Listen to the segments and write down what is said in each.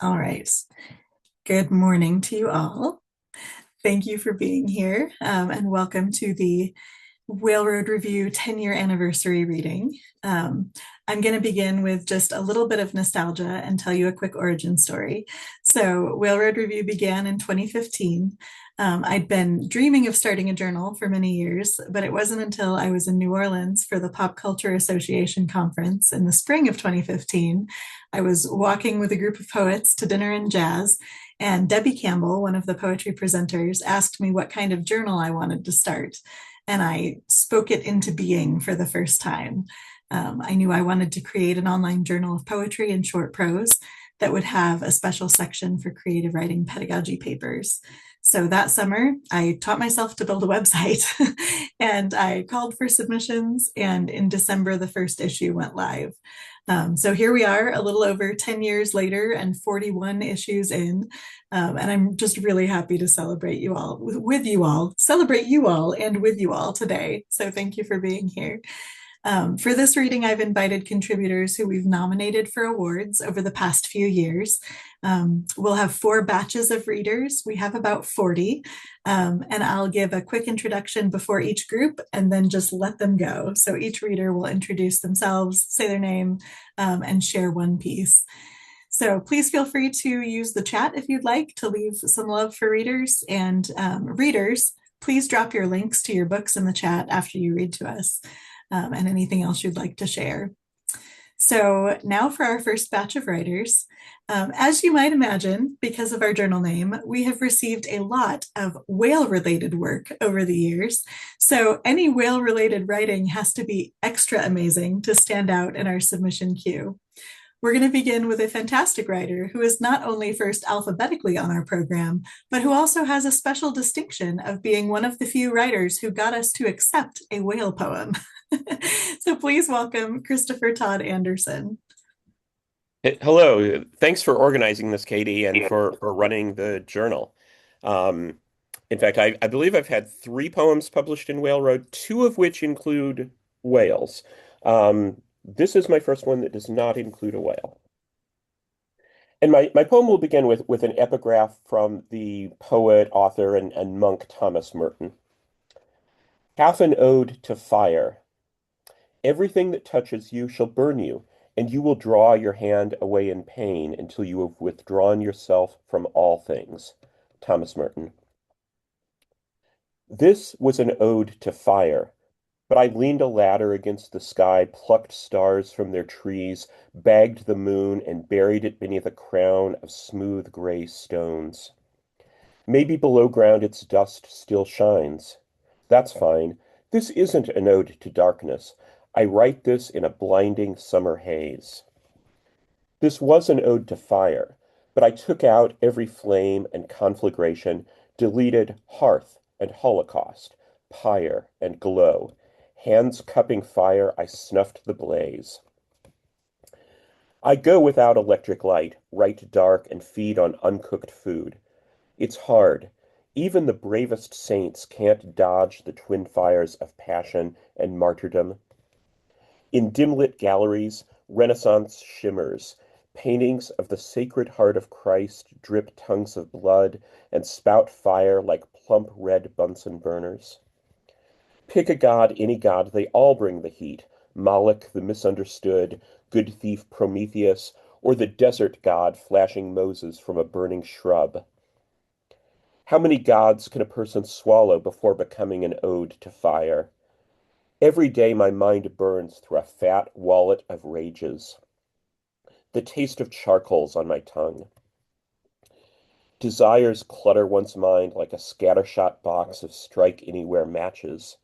All right. Good morning to you all. Thank you for being here, and welcome to the Whale Road Review 10-year anniversary reading. I'm going to begin with just a little bit of nostalgia and tell you a quick origin story. So, Whale Road Review began in 2015. I'd been dreaming of starting a journal for many years, but it wasn't until I was in New Orleans for the Pop Culture Association conference in the spring of 2015. I was walking with a group of poets to dinner and jazz, and Debbie Campbell, one of the poetry presenters, asked me what kind of journal I wanted to start. And I spoke it into being for the first time. I knew I wanted to create an online journal of poetry and short prose that would have a special section for creative writing pedagogy papers. So that summer, I taught myself to build a website and I called for submissions. And in December, the first issue went live. So here we are, a little over 10 years later and 41 issues in. And I'm just really happy to celebrate you all with you all, celebrate you all and with you all today. So thank you for being here. For this reading, I've invited contributors who we've nominated for awards over the past few years. We'll have 4 batches of readers. We have about 40. And I'll give a quick introduction before each group and then just let them go. So each reader will introduce themselves, say their name, and share one piece. So please feel free to use the chat if you'd like to leave some love for readers. And readers, please drop your links to your books in the chat after you read to us, and anything else you'd like to share. So now for our first batch of writers. As you might imagine, because of our journal name, we have received a lot of whale-related work over the years. So any whale-related writing has to be extra amazing to stand out in our submission queue. We're going to begin with a fantastic writer who is not only first alphabetically on our program, but who also has a special distinction of being one of the few writers who got us to accept a whale poem. So please welcome Christopher Todd Anderson. Hello. Thanks for organizing this, Katie, and for running the journal. Um, in fact, I believe I've had 3 poems published in Whale Road, 2 of which include whales. This is my first one that does not include a whale. And my poem will begin with an epigraph from the poet, author, and monk Thomas Merton. Half an ode to fire. Everything that touches you shall burn you, and you will draw your hand away in pain until you have withdrawn yourself from all things. Thomas Merton. This was an ode to fire, but I leaned a ladder against the sky, plucked stars from their trees, bagged the moon, and buried it beneath a crown of smooth gray stones. Maybe below ground its dust still shines. That's fine. This isn't an ode to darkness. I write this in a blinding summer haze. This was an ode to fire, but I took out every flame and conflagration, deleted hearth and holocaust, pyre and glow. Hands cupping fire, I snuffed the blaze. I go without electric light, write dark, and feed on uncooked food. It's hard. Even the bravest saints can't dodge the twin fires of passion and martyrdom. In dim-lit galleries, Renaissance shimmers. Paintings of the Sacred Heart of Christ drip tongues of blood and spout fire like plump red Bunsen burners. Pick a god, any god, they all bring the heat. Moloch the misunderstood, good thief Prometheus, or the desert god flashing Moses from a burning shrub. How many gods can a person swallow before becoming an ode to fire? Every day my mind burns through a fat wallet of rages. The taste of charcoal's on my tongue. Desires clutter one's mind like a scattershot box of strike anywhere matches.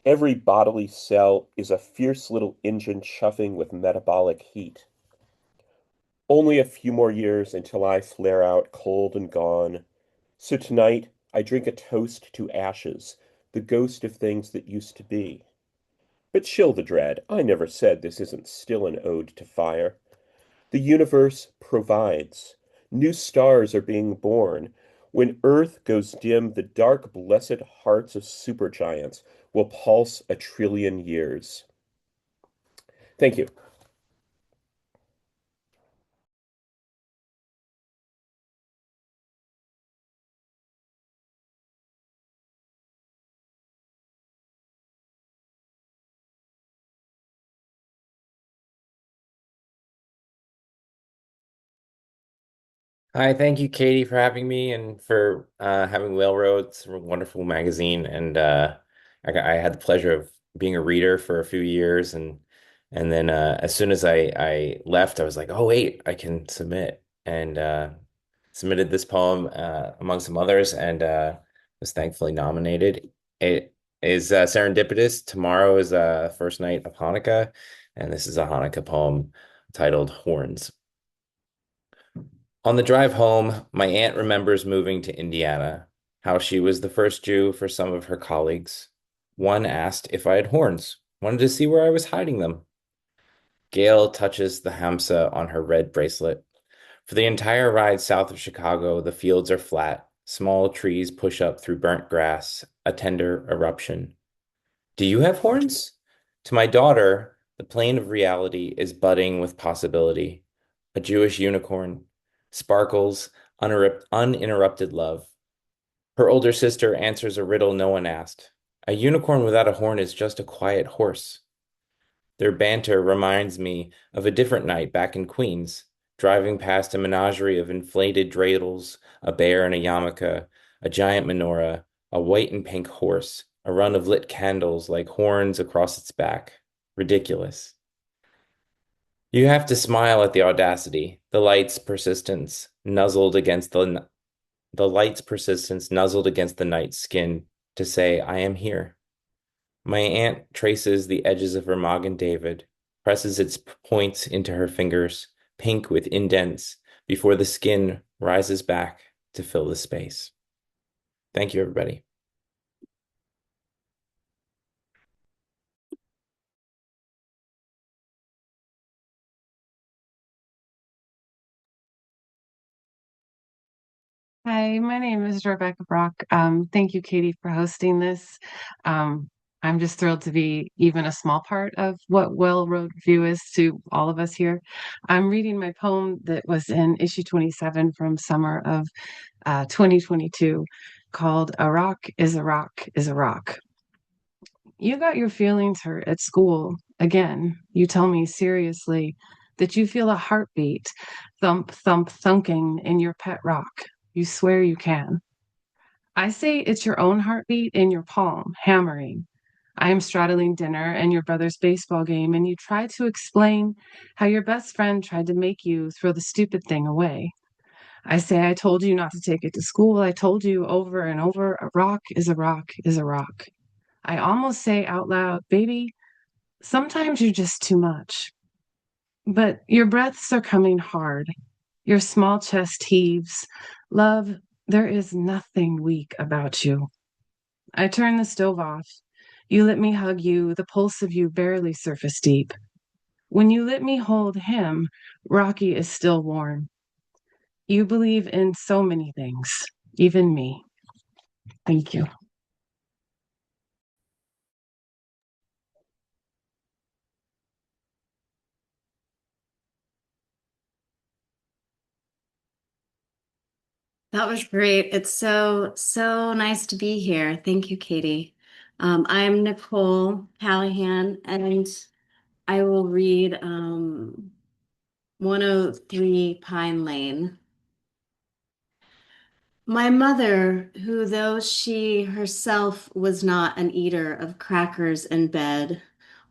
Every bodily cell is a fierce little engine chuffing with metabolic heat. Only a few more years until I flare out cold and gone. So tonight I drink a toast to ashes, the ghost of things that used to be. But chill the dread. I never said this isn't still an ode to fire. The universe provides. New stars are being born. When Earth goes dim, the dark, blessed hearts of supergiants will pulse a trillion years. Thank you. Hi, thank you, Katie, for having me and for having Whale Road. It's a wonderful magazine, and I had the pleasure of being a reader for a few years, and then as soon as I left, I was like, oh wait, I can submit, and submitted this poem among some others, and was thankfully nominated. It is serendipitous. Tomorrow is first night of Hanukkah, and this is a Hanukkah poem titled Horns. On the drive home, my aunt remembers moving to Indiana, how she was the first Jew for some of her colleagues. One asked if I had horns, wanted to see where I was hiding them. Gail touches the hamsa on her red bracelet. For the entire ride south of Chicago, the fields are flat. Small trees push up through burnt grass, a tender eruption. Do you have horns? To my daughter, the plane of reality is budding with possibility. A Jewish unicorn, sparkles, uninterrupted love. Her older sister answers a riddle no one asked. A unicorn without a horn is just a quiet horse. Their banter reminds me of a different night back in Queens, driving past a menagerie of inflated dreidels, a bear in a yarmulke, a giant menorah, a white and pink horse, a run of lit candles like horns across its back. Ridiculous. You have to smile at the audacity, the light's persistence nuzzled against the night's skin to say, I am here. My aunt traces the edges of her Magen David, presses its points into her fingers, pink with indents, before the skin rises back to fill the space. Thank you, everybody. Hi, my name is Rebecca Brock. Thank you, Katie, for hosting this. Um, I'm just thrilled to be even a small part of what Well Road Review is to all of us here. I'm reading my poem that was in issue 27 from summer of 2022 called A Rock is a Rock is a Rock. You got your feelings hurt at school. Again, you tell me seriously that you feel a heartbeat thump, thump, thunking in your pet rock. You swear you can. I say it's your own heartbeat in your palm, hammering. I am straddling dinner and your brother's baseball game, and you try to explain how your best friend tried to make you throw the stupid thing away. I say, I told you not to take it to school. I told you over and over, a rock is a rock is a rock. I almost say out loud, baby, sometimes you're just too much. But your breaths are coming hard. Your small chest heaves. Love, there is nothing weak about you. I turn the stove off. You let me hug you, the pulse of you barely surface deep. When you let me hold him, Rocky is still warm. You believe in so many things, even me. Thank you. That was great. It's so nice to be here. Thank you, Katie. I'm Nicole Callahan, and I will read 103 Pine Lane. My mother, who though she herself was not an eater of crackers in bed,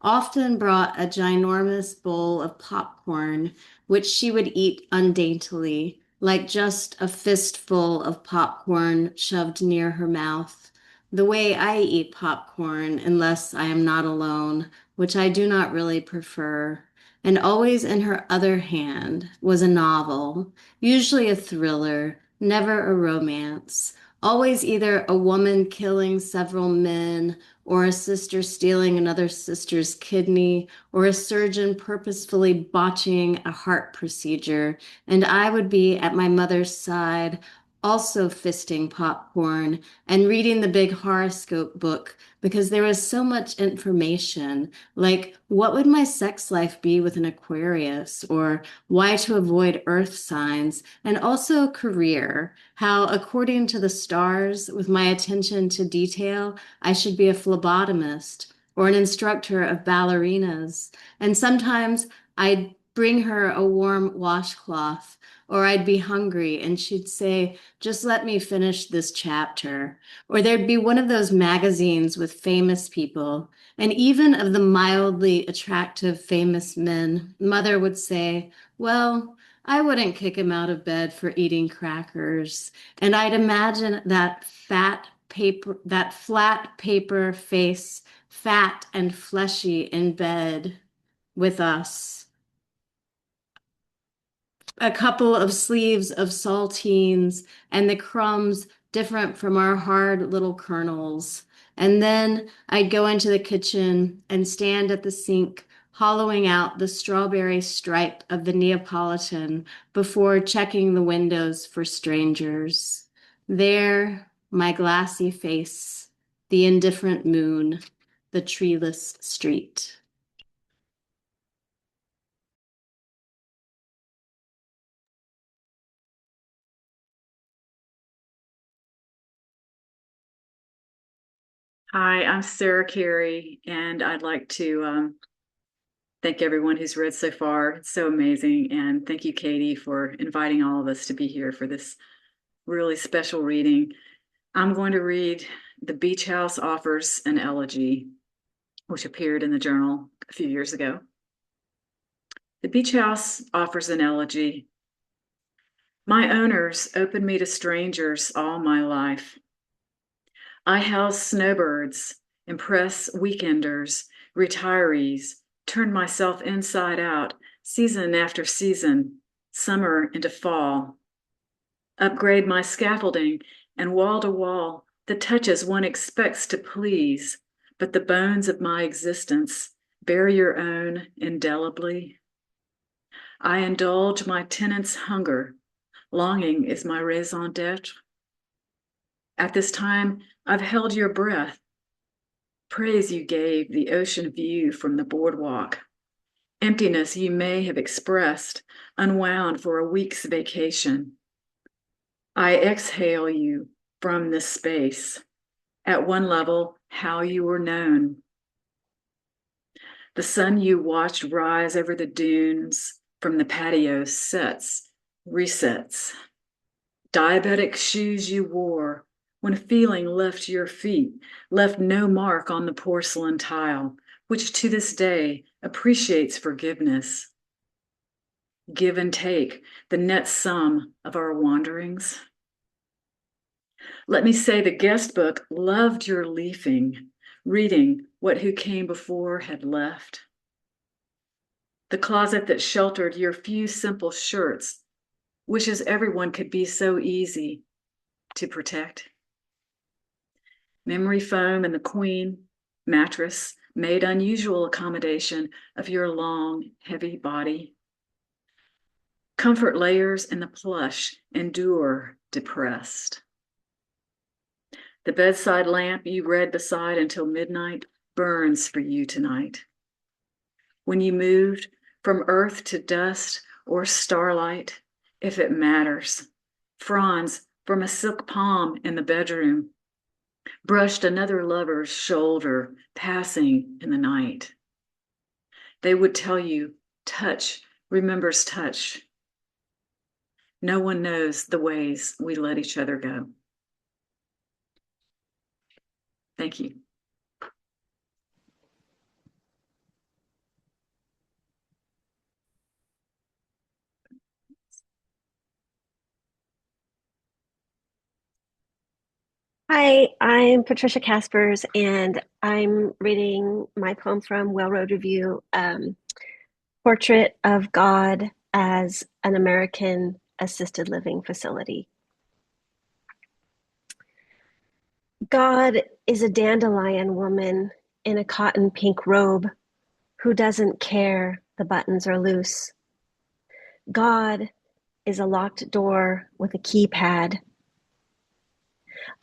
often brought a ginormous bowl of popcorn, which she would eat undaintily, like just a fistful of popcorn shoved near her mouth, the way I eat popcorn unless I am not alone, which I do not really prefer. And always in her other hand was a novel, usually a thriller, never a romance. Always either a woman killing several men, or a sister stealing another sister's kidney, or a surgeon purposefully botching a heart procedure. And I would be at my mother's side, also fisting popcorn and reading the big horoscope book because there was so much information, like what would my sex life be with an Aquarius, or why to avoid earth signs, and also career, how according to the stars, with my attention to detail, I should be a phlebotomist or an instructor of ballerinas. And sometimes I bring her a warm washcloth, or I'd be hungry and she'd say, just let me finish this chapter. Or there'd be one of those magazines with famous people, and even of the mildly attractive famous men, Mother would say, well, I wouldn't kick him out of bed for eating crackers. And I'd imagine that flat paper face, fat and fleshy in bed with us. A couple of sleeves of saltines and the crumbs different from our hard little kernels. And then I'd go into the kitchen and stand at the sink, hollowing out the strawberry stripe of the Neapolitan before checking the windows for strangers. There, my glassy face, the indifferent moon, the treeless street. Hi, I'm Sarah Carey, and I'd like to thank everyone who's read so far. It's so amazing. And thank you, Katie, for inviting all of us to be here for this really special reading. I'm going to read The Beach House Offers an Elegy, which appeared in the journal a few years ago. The beach house offers an elegy. My owners opened me to strangers all my life. I house snowbirds, impress weekenders, retirees, turn myself inside out, season after season, summer into fall. Upgrade my scaffolding and wall to wall, the touches one expects to please, but the bones of my existence bear your own indelibly. I indulge my tenants' hunger. Longing is my raison d'etre. At this time, I've held your breath. Praise you gave the ocean view from the boardwalk. Emptiness you may have expressed, unwound for a week's vacation. I exhale you from this space. At one level, how you were known. The sun you watched rise over the dunes from the patio sets, resets. Diabetic shoes you wore when feeling left your feet, left no mark on the porcelain tile, which to this day appreciates forgiveness. Give and take, the net sum of our wanderings. Let me say the guest book loved your leafing, reading what who came before had left. The closet that sheltered your few simple shirts wishes everyone could be so easy to protect. Memory foam and the queen mattress made unusual accommodation of your long, heavy body. Comfort layers in the plush endure depressed. The bedside lamp you read beside until midnight burns for you tonight. When you moved from earth to dust or starlight, if it matters, fronds from a silk palm in the bedroom brushed another lover's shoulder passing in the night. They would tell you, touch remembers touch. No one knows the ways we let each other go. Thank you. Hi, I'm Patricia Caspers, and I'm reading my poem from Whale Road Review, Portrait of God as an American Assisted Living Facility. God is a dandelion woman in a cotton pink robe who doesn't care the buttons are loose. God is a locked door with a keypad.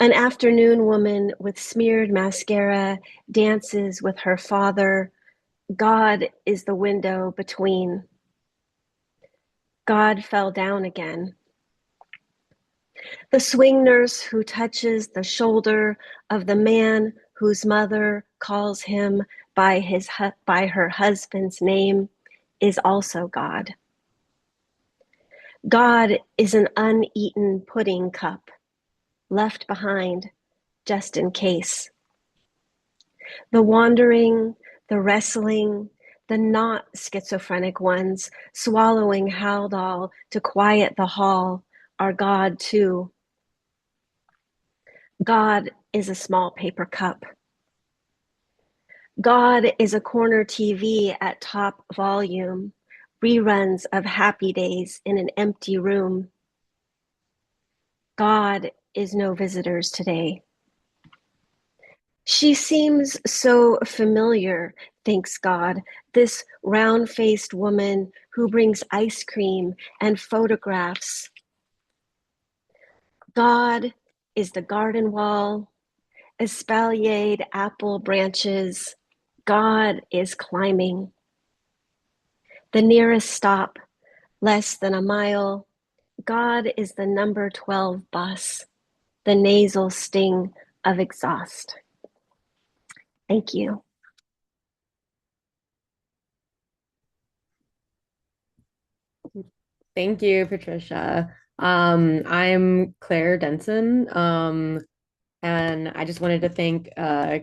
An afternoon woman with smeared mascara dances with her father. God is the window between. God fell down again. The swing nurse who touches the shoulder of the man whose mother calls him by her husband's name is also God. God is an uneaten pudding cup, left behind just in case. The wandering, the wrestling, the not schizophrenic ones swallowing Haldol to quiet the hall are God too. God is a small paper cup. God is a corner TV at top volume, reruns of Happy Days in an empty room. God is no visitors today. She seems so familiar, thanks God, this round-faced woman who brings ice cream and photographs. God is the garden wall, espaliered apple branches. God is climbing. The nearest stop, less than a mile. God is the number 12 bus, the nasal sting of exhaust. Thank you. Thank you, Patricia. I'm Claire Denson, and I just wanted to thank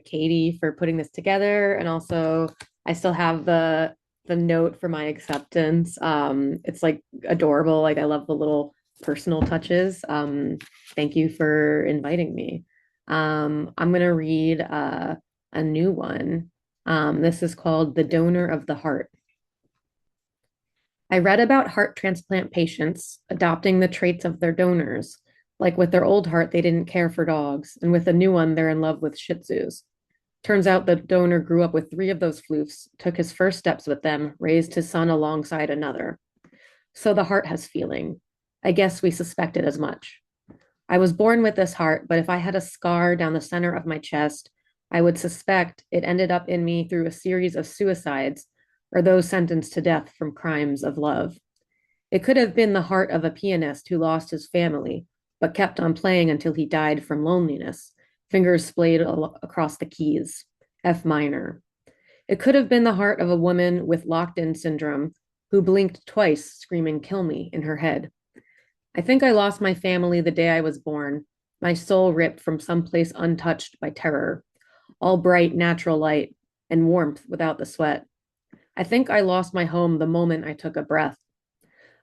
Katie for putting this together, and also I still have the note for my acceptance. It's like adorable. Like I love the little personal touches. Thank you for inviting me. I'm gonna read a new one. This is called The Donor of the Heart. I read about heart transplant patients adopting the traits of their donors. Like with their old heart, they didn't care for dogs, and with the new one, they're in love with Shih Tzus. Turns out the donor grew up with 3 of those floofs, took his first steps with them, raised his son alongside another. So the heart has feeling. I guess we suspected as much. I was born with this heart, but if I had a scar down the center of my chest, I would suspect it ended up in me through a series of suicides or those sentenced to death from crimes of love. It could have been the heart of a pianist who lost his family, but kept on playing until he died from loneliness, fingers splayed across the keys, F minor. It could have been the heart of a woman with locked-in syndrome who blinked twice, screaming, "Kill me," in her head. I think I lost my family the day I was born, my soul ripped from some place untouched by terror, all bright, natural light and warmth without the sweat. I think I lost my home the moment I took a breath.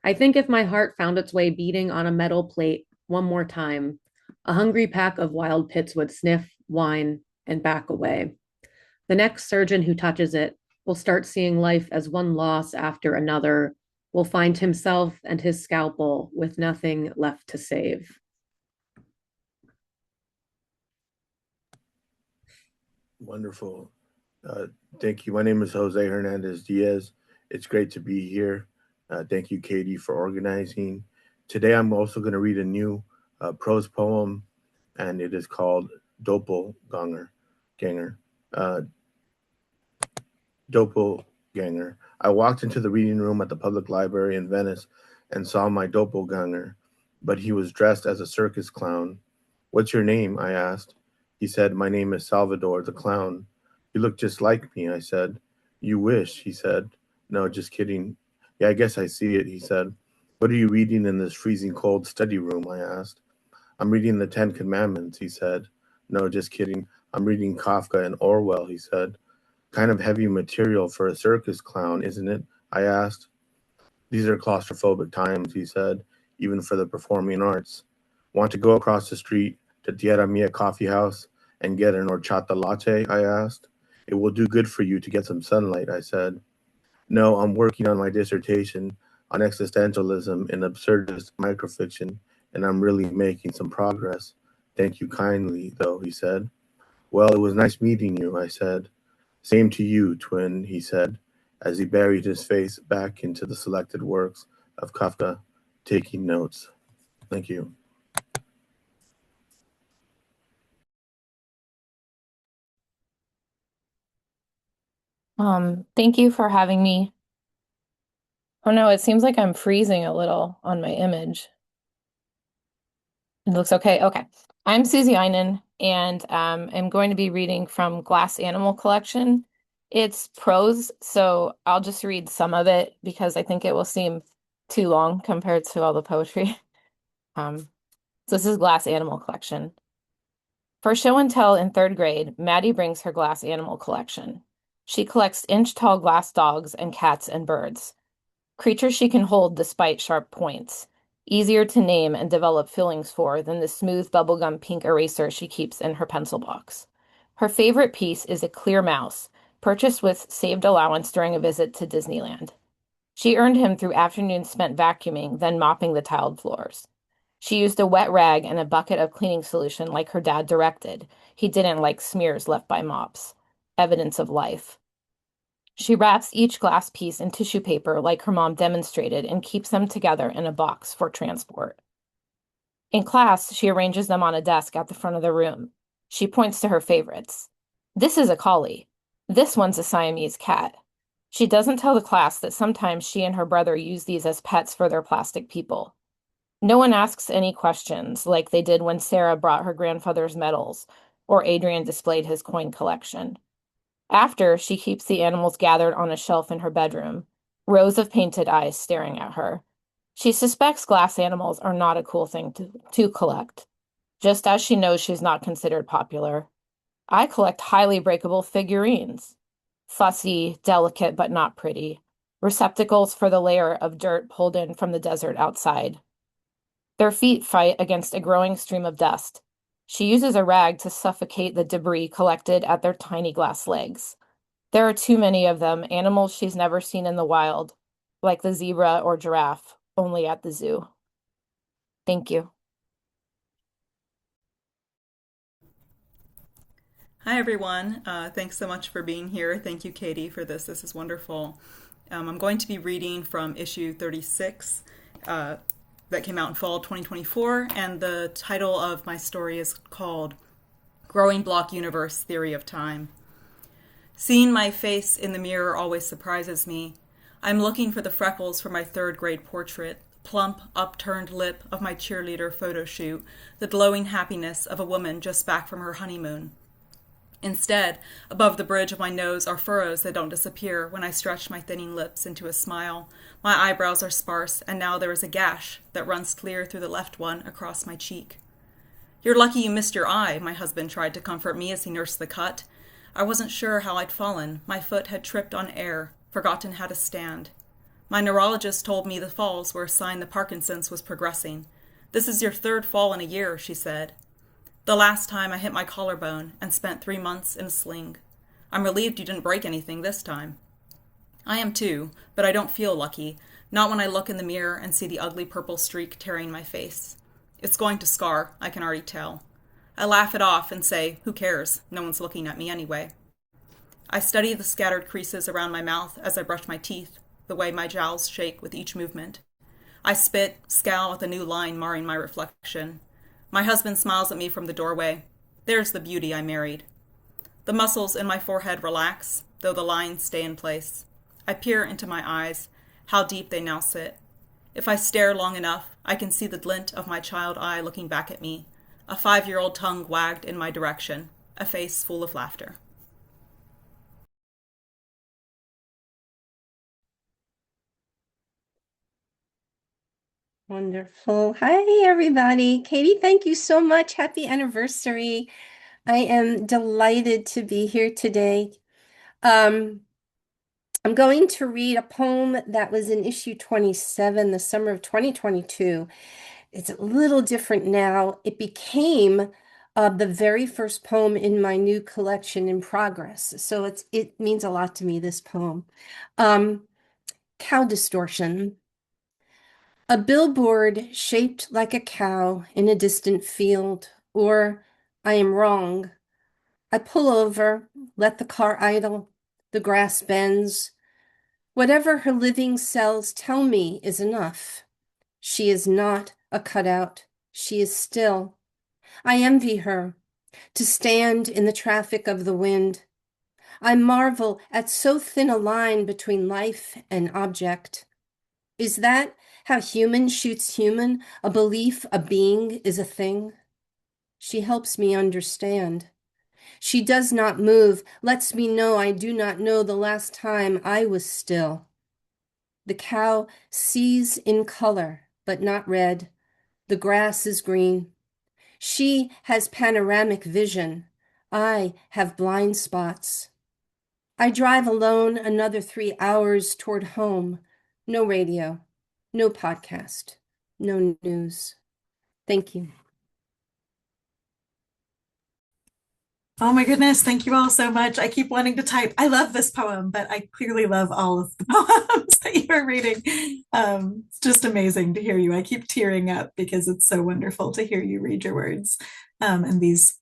I think if my heart found its way beating on a metal plate one more time, a hungry pack of wild pits would sniff, whine, and back away. The next surgeon who touches it will start seeing life as one loss after another, will find himself and his scalpel with nothing left to save. Wonderful. Thank you. My name is Jose Hernandez Diaz. It's great to be here. Thank you, Katie, for organizing. Today, I'm also going to read a new prose poem, and it is called Doppelganger. Doppelganger. I walked into the reading room at the public library in Venice and saw my doppelganger, but he was dressed as a circus clown. "What's your name?" I asked. He said, "My name is Salvador the Clown." "You look just like me," I said. "You wish," he said. "No, just kidding." "Yeah, I guess I see it," he said. "What are you reading in this freezing cold study room?" I asked. "I'm reading the Ten Commandments," he said. "No, just kidding. I'm reading Kafka and Orwell," he said. "Kind of heavy material for a circus clown, isn't it?" I asked. "These are claustrophobic times," he said, "even for the performing arts." "Want to go across the street to Tierra Mia Coffee House and get an horchata latte?" I asked. "It will do good for you to get some sunlight," I said. "No, I'm working on my dissertation on existentialism in absurdist microfiction, and I'm really making some progress. Thank you kindly, though," he said. "Well, it was nice meeting you," I said. "Same to you, twin," he said, as he buried his face back into the selected works of Kafka, taking notes. Thank you. Thank you for having me. Oh no, it seems like I'm freezing a little on my image. It looks okay. Okay. I'm Susie Einen, and I'm going to be reading from Glass Animal Collection. It's prose, so I'll just read some of it because I think it will seem too long compared to all the poetry. So this is Glass Animal Collection. For show and tell in third grade, Maddie brings her glass animal collection. She collects inch-tall glass dogs and cats and birds. Creatures she can hold despite sharp points, easier to name and develop feelings for than the smooth bubblegum pink eraser she keeps in her pencil box. Her favorite piece is a clear mouse, purchased with saved allowance during a visit to Disneyland. She earned him through afternoons spent vacuuming, then mopping the tiled floors. She used a wet rag and a bucket of cleaning solution like her dad directed. He didn't like smears left by mops. Evidence of life. She wraps each glass piece in tissue paper like her mom demonstrated and keeps them together in a box for transport. In class, she arranges them on a desk at the front of the room. She points to her favorites. This is a collie. This one's a Siamese cat. She doesn't tell the class that sometimes she and her brother use these as pets for their plastic people. No one asks any questions like they did when Sarah brought her grandfather's medals or Adrian displayed his coin collection. After, she keeps the animals gathered on a shelf in her bedroom, rows of painted eyes staring at her. She suspects glass animals are not a cool thing to collect, just as she knows she's not considered popular. I collect highly breakable figurines. Fussy, delicate, but not pretty. Receptacles for the layer of dirt pulled in from the desert outside. Their feet fight against a growing stream of dust. She uses a rag to suffocate the debris collected at their tiny glass legs. There are too many of them, animals she's never seen in the wild, like the zebra or giraffe, only at the zoo. Thank you. Hi, everyone. Thanks so much for being here. Thank you, Katie, for this. This is wonderful. I'm going to be reading from issue 36 that came out in fall 2024, and the title of my story is called Growing Block Universe Theory of Time. Seeing my face in the mirror always surprises me. I'm looking for the freckles for my third grade portrait, plump, upturned lip of my cheerleader photo shoot, the glowing happiness of a woman just back from her honeymoon. Instead, above the bridge of my nose are furrows that don't disappear when I stretch my thinning lips into a smile. My eyebrows are sparse, and now there is a gash that runs clear through the left one across my cheek. You're lucky you missed your eye, my husband tried to comfort me as he nursed the cut. I wasn't sure how I'd fallen. My foot had tripped on air, forgotten how to stand. My neurologist told me the falls were a sign the Parkinson's was progressing. This is your third fall in a year, she said. The last time I hit my collarbone and spent 3 months in a sling. I'm relieved you didn't break anything this time. I am too, but I don't feel lucky, not when I look in the mirror and see the ugly purple streak tearing my face. It's going to scar, I can already tell. I laugh it off and say, who cares? No one's looking at me anyway. I study the scattered creases around my mouth as I brush my teeth, the way my jowls shake with each movement. I spit, scowl at the new line marring my reflection. My husband smiles at me from the doorway. There's the beauty I married. The muscles in my forehead relax, though the lines stay in place. I peer into my eyes, how deep they now sit. If I stare long enough, I can see the glint of my child eye looking back at me, a 5-year-old tongue wagged in my direction, a face full of laughter. Wonderful. Hi, everybody. Katie, thank you so much. Happy anniversary. I am delighted to be here today. I'm going to read a poem that was in issue 27, the summer of 2022. It's a little different now. It became the very first poem in my new collection in progress. So it means a lot to me, this poem. Cow Distortion. A billboard shaped like a cow in a distant field, or I am wrong. I pull over, let the car idle, the grass bends. Whatever her living cells tell me is enough. She is not a cutout. She is still. I envy her, to stand in the traffic of the wind. I marvel at so thin a line between life and object. Is that how human shoots human, a belief a being is a thing? She helps me understand. She does not move, lets me know I do not know the last time I was still. The cow sees in color, but not red. The grass is green. She has panoramic vision. I have blind spots. I drive alone another 3 hours toward home. No radio, no podcast, no news. Thank you. Oh my goodness, thank you all so much. I keep wanting to type, I love this poem, but I clearly love all of the poems that you are reading. It's just amazing to hear you. I keep tearing up because it's so wonderful to hear you read your words. And these,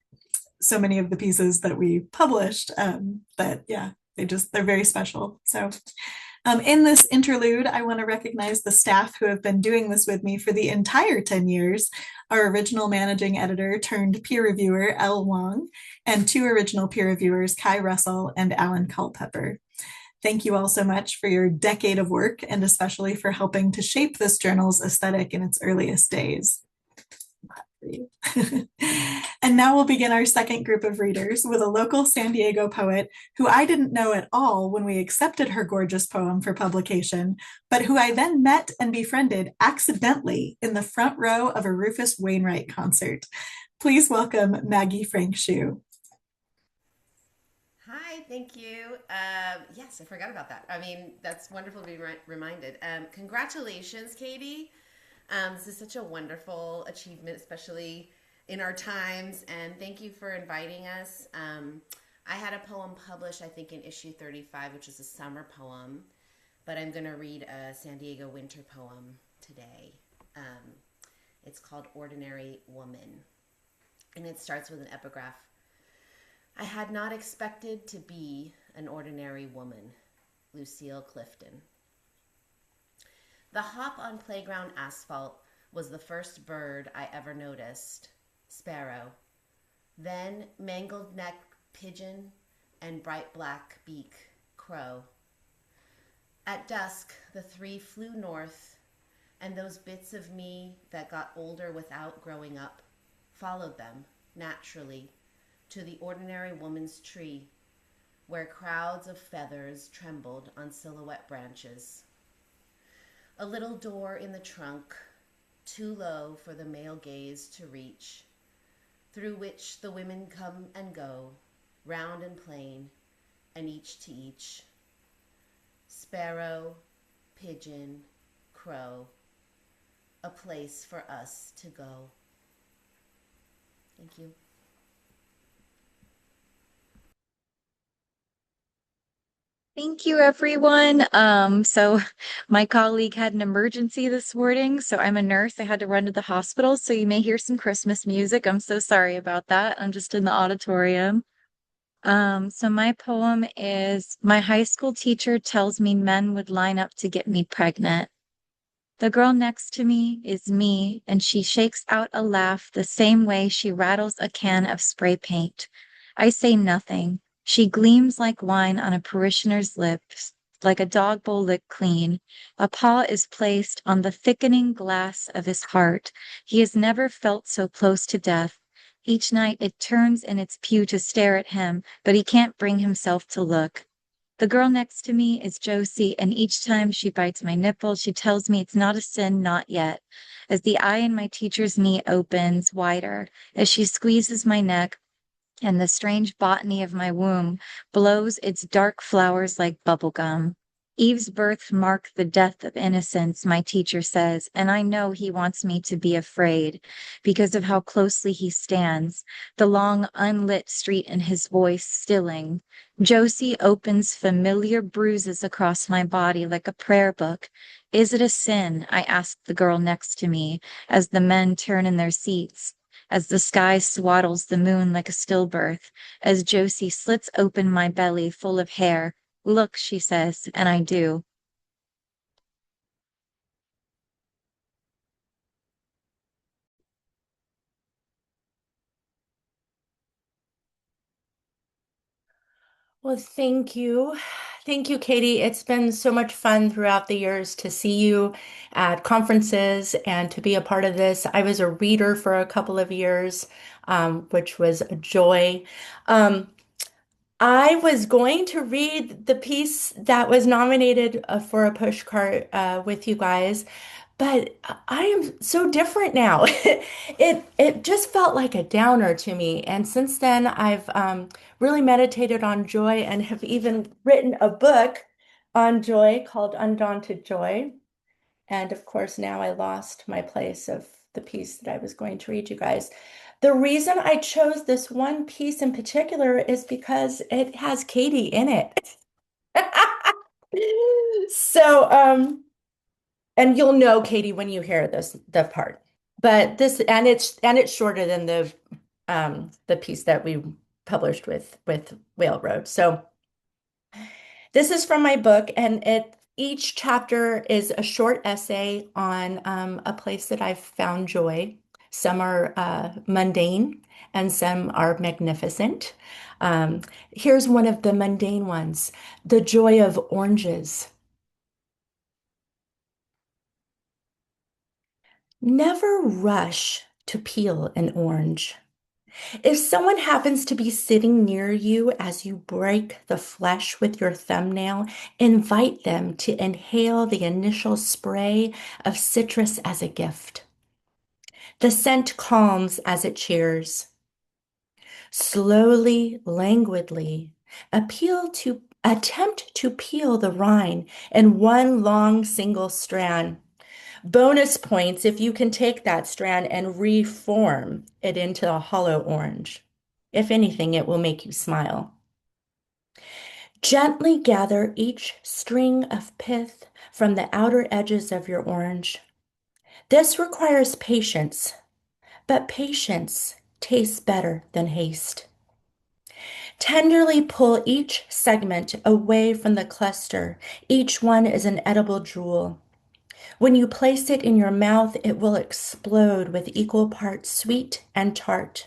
so many of the pieces that we published, that yeah, they're very special. So in this interlude, I want to recognize the staff who have been doing this with me for the entire 10 years. Our original managing editor turned peer reviewer, Elle Wong, and two original peer reviewers, Kai Russell and Alan Culpepper. Thank you all so much for your decade of work and especially for helping to shape this journal's aesthetic in its earliest days. And now we'll begin our second group of readers with a local San Diego poet who I didn't know at all when we accepted her gorgeous poem for publication, but who I then met and befriended accidentally in the front row of a Rufus Wainwright concert. Please welcome Maggie Frank Shu. Hi, thank you. Yes, I forgot about that. I mean, that's wonderful to be reminded. Congratulations, Katie. This is such a wonderful achievement, especially in our times, and thank you for inviting us. I had a poem published, I think, in issue 35, which is a summer poem, but I'm going to read a San Diego winter poem today. It's called Ordinary Woman, and it starts with an epigraph. I had not expected to be an ordinary woman. Lucille Clifton. The hop on playground asphalt was the first bird I ever noticed, sparrow. Then mangled neck pigeon and bright black beak crow. At dusk, the three flew north, and those bits of me that got older without growing up followed them, naturally, to the ordinary woman's tree, where crowds of feathers trembled on silhouette branches. A little door in the trunk, too low for the male gaze to reach, through which the women come and go, round and plain, and each to each. Sparrow, pigeon, crow, a place for us to go. Thank you. Thank you, everyone. So my colleague had an emergency this morning, so I'm a nurse. I had to run to the hospital, so you may hear some Christmas music. I'm so sorry about that. I'm just in the auditorium. So my poem is, my high school teacher tells me men would line up to get me pregnant. The girl next to me is me, and she shakes out a laugh the same way she rattles a can of spray paint. I say nothing. She gleams like wine on a parishioner's lips, like a dog bowl licked clean. A paw is placed on the thickening glass of his heart. He has never felt so close to death. Each night it turns in its pew to stare at him, but he can't bring himself to look. The girl next to me is Josie, and each time she bites my nipple, she tells me it's not a sin, not yet. As the eye in my teacher's knee opens wider, as she squeezes my neck, and the strange botany of my womb blows its dark flowers like bubblegum. Eve's birth marked the death of innocence, my teacher says, and I know he wants me to be afraid because of how closely he stands, the long unlit street and his voice stilling. Josie opens familiar bruises across my body like a prayer book. Is it a sin? I ask the girl next to me as the men turn in their seats, as the sky swaddles the moon like a stillbirth, as Josie slits open my belly full of hair. Look, she says, and I do. Well, thank you. Thank you, Katie. It's been so much fun throughout the years to see you at conferences and to be a part of this. I was a reader for a couple of years, which was a joy. Um, I was going to read the piece that was nominated for a pushcart with you guys, but I am so different now. It just felt like a downer to me, and since then I've really meditated on joy and have even written a book on joy called Undaunted Joy. And of course, now I lost my place of the piece that I was going to read you guys. The reason I chose this one piece in particular is because it has Katie in it. So, and you'll know Katie when you hear the part. But this, and it's shorter than the piece that we published with Whale Road. So this is from my book, and each chapter is a short essay on a place that I've found joy. Some are mundane and some are magnificent. Here's one of the mundane ones, the joy of oranges. Never rush to peel an orange. If someone happens to be sitting near you as you break the flesh with your thumbnail, invite them to inhale the initial spray of citrus as a gift. The scent calms as it cheers. Slowly, languidly, attempt to peel the rind in one long single strand. Bonus points if you can take that strand and reform it into a hollow orange. If anything, it will make you smile. Gently gather each string of pith from the outer edges of your orange. This requires patience, but patience tastes better than haste. Tenderly pull each segment away from the cluster. Each one is an edible jewel. When you place it in your mouth, it will explode with equal parts sweet and tart.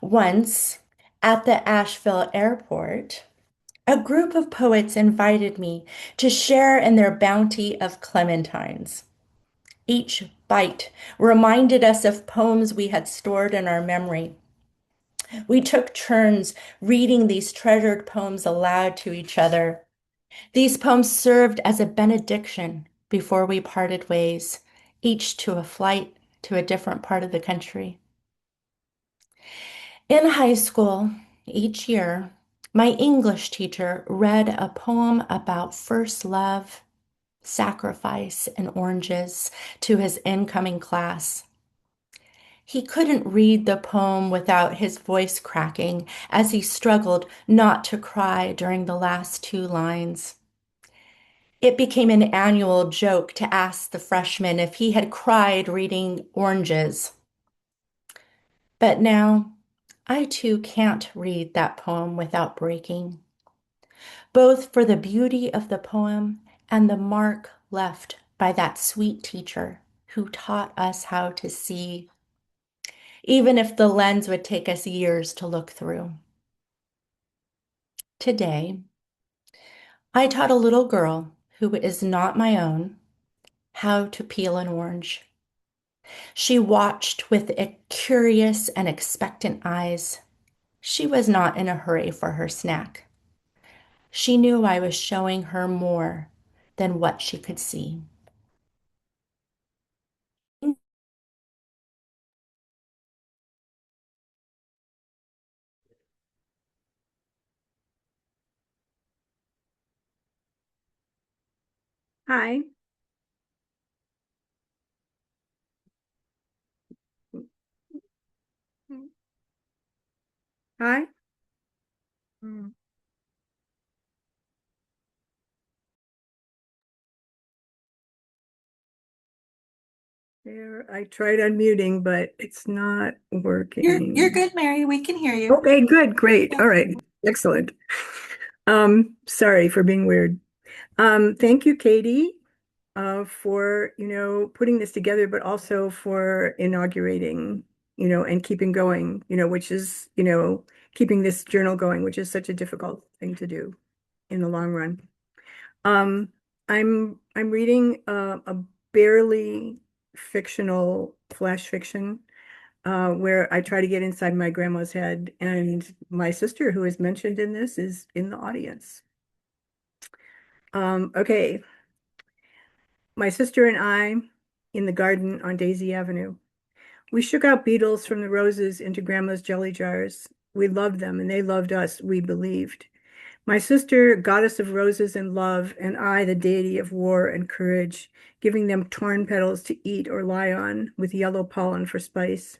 Once, at the Asheville airport, a group of poets invited me to share in their bounty of clementines. Each bite reminded us of poems we had stored in our memory. We took turns reading these treasured poems aloud to each other. These poems served as a benediction before we parted ways, each to a flight to a different part of the country. In high school, each year, my English teacher read a poem about first love, sacrifice, and oranges to his incoming class. He couldn't read the poem without his voice cracking as he struggled not to cry during the last two lines. It became an annual joke to ask the freshman if he had cried reading Oranges. But now, I too can't read that poem without breaking, both for the beauty of the poem and the mark left by that sweet teacher who taught us how to see, even if the lens would take us years to look through. Today, I taught a little girl who is not my own how to peel an orange. She watched with curious and expectant eyes. She was not in a hurry for her snack. She knew I was showing her more than what she could see. Hi. Hi. Mm. There, I tried unmuting, but it's not working. You're good, Mary. We can hear you. Okay, good, great. All right, excellent. Sorry for being weird. Thank you, Katie, for, putting this together, but also for inaugurating, and keeping going, which is, keeping this journal going, which is such a difficult thing to do. in the long run. I'm reading a barely fictional flash fiction where I try to get inside my grandma's head, and my sister, who is mentioned in this, is in the audience. Okay. My sister and I in the garden on Daisy Avenue. We shook out beetles from the roses into Grandma's jelly jars. We loved them, and they loved us, we believed. My sister, goddess of roses and love, and I, the deity of war and courage, giving them torn petals to eat or lie on, with yellow pollen for spice.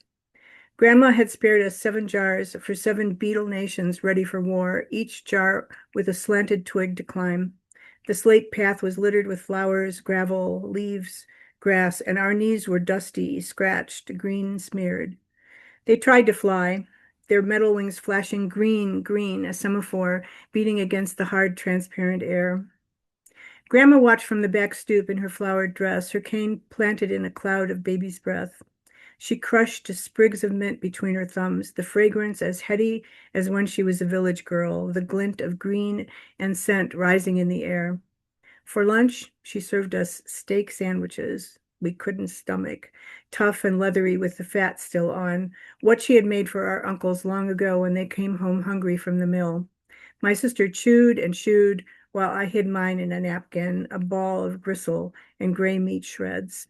Grandma had spared us 7 jars for 7 beetle nations ready for war, each jar with a slanted twig to climb. The slate path was littered with flowers, gravel, leaves, grass, and our knees were dusty, scratched, green smeared. They tried to fly, their metal wings flashing green, green, a semaphore beating against the hard, transparent air. Grandma watched from the back stoop in her flowered dress, her cane planted in a cloud of baby's breath. She crushed sprigs of mint between her thumbs, the fragrance as heady as when she was a village girl, the glint of green and scent rising in the air. For lunch, she served us steak sandwiches we couldn't stomach, tough and leathery with the fat still on, what she had made for our uncles long ago when they came home hungry from the mill. My sister chewed and chewed while I hid mine in a napkin, a ball of gristle and gray meat shreds.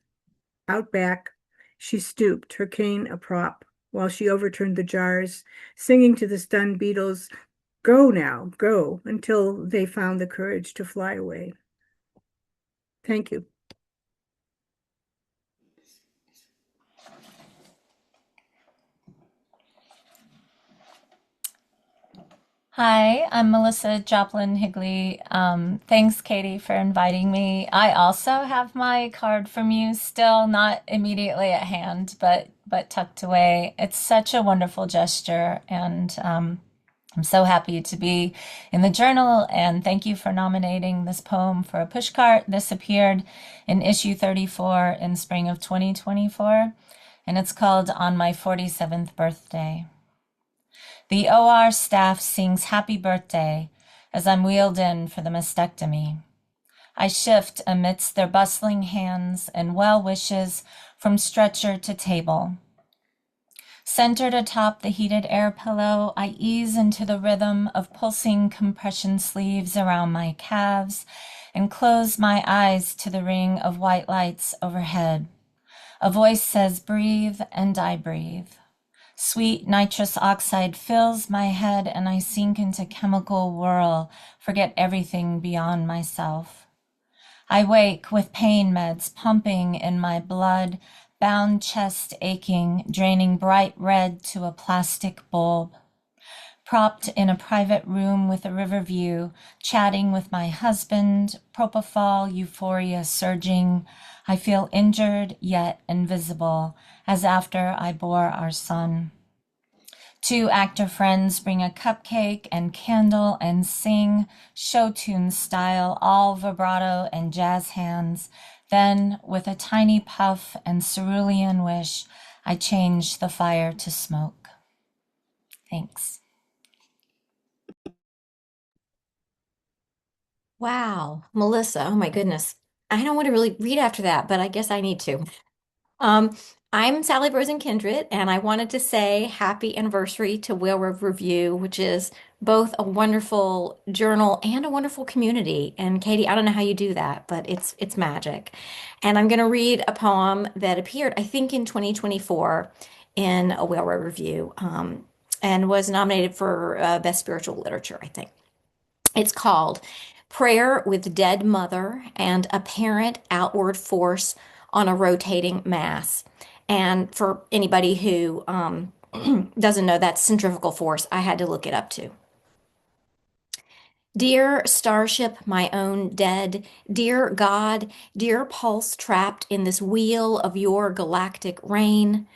Out back, she stooped, her cane a prop, while she overturned the jars, singing to the stunned beetles, "Go now, go," until they found the courage to fly away. Thank you. Hi, I'm Melissa Joplin Higley. Thanks, Katie, for inviting me. I also have my card from you, still not immediately at hand, but tucked away. It's such a wonderful gesture, and I'm so happy to be in the journal. And thank you for nominating this poem for a pushcart. This appeared in issue 34 in spring of 2024, and it's called On My 47th Birthday. The OR staff sings happy birthday as I'm wheeled in for the mastectomy. I shift amidst their bustling hands and well wishes from stretcher to table. Centered atop the heated air pillow, I ease into the rhythm of pulsing compression sleeves around my calves and close my eyes to the ring of white lights overhead. A voice says, "Breathe," and I breathe. Sweet nitrous oxide fills my head and I sink into chemical whirl, forget everything beyond myself. I wake with pain meds pumping in my blood, bound chest aching, draining bright red to a plastic bulb. Propped in a private room with a river view, chatting with my husband, propofol euphoria surging, I feel injured yet invisible, as after I bore our son. 2 actor friends bring a cupcake and candle and sing, show tune style, all vibrato and jazz hands. Then, with a tiny puff and cerulean wish, I change the fire to smoke. Thanks. Wow, Melissa, oh my goodness. I don't want to really read after that, but I guess I need to. I'm Sally Rosen-Kindred, and I wanted to say happy anniversary to Whale Road Review, which is both a wonderful journal and a wonderful community. And Katie, I don't know how you do that, but it's magic. And I'm going to read a poem that appeared, I think, in 2024 in a Whale Road Review, and was nominated for Best Spiritual Literature, I think. It's called Prayer with Dead Mother and Apparent Outward Force on a Rotating Mass. And for anybody who doesn't know, that's centrifugal force. I had to look it up too. Dear starship, my own dead, dear God, dear pulse trapped in this wheel of your galactic reign,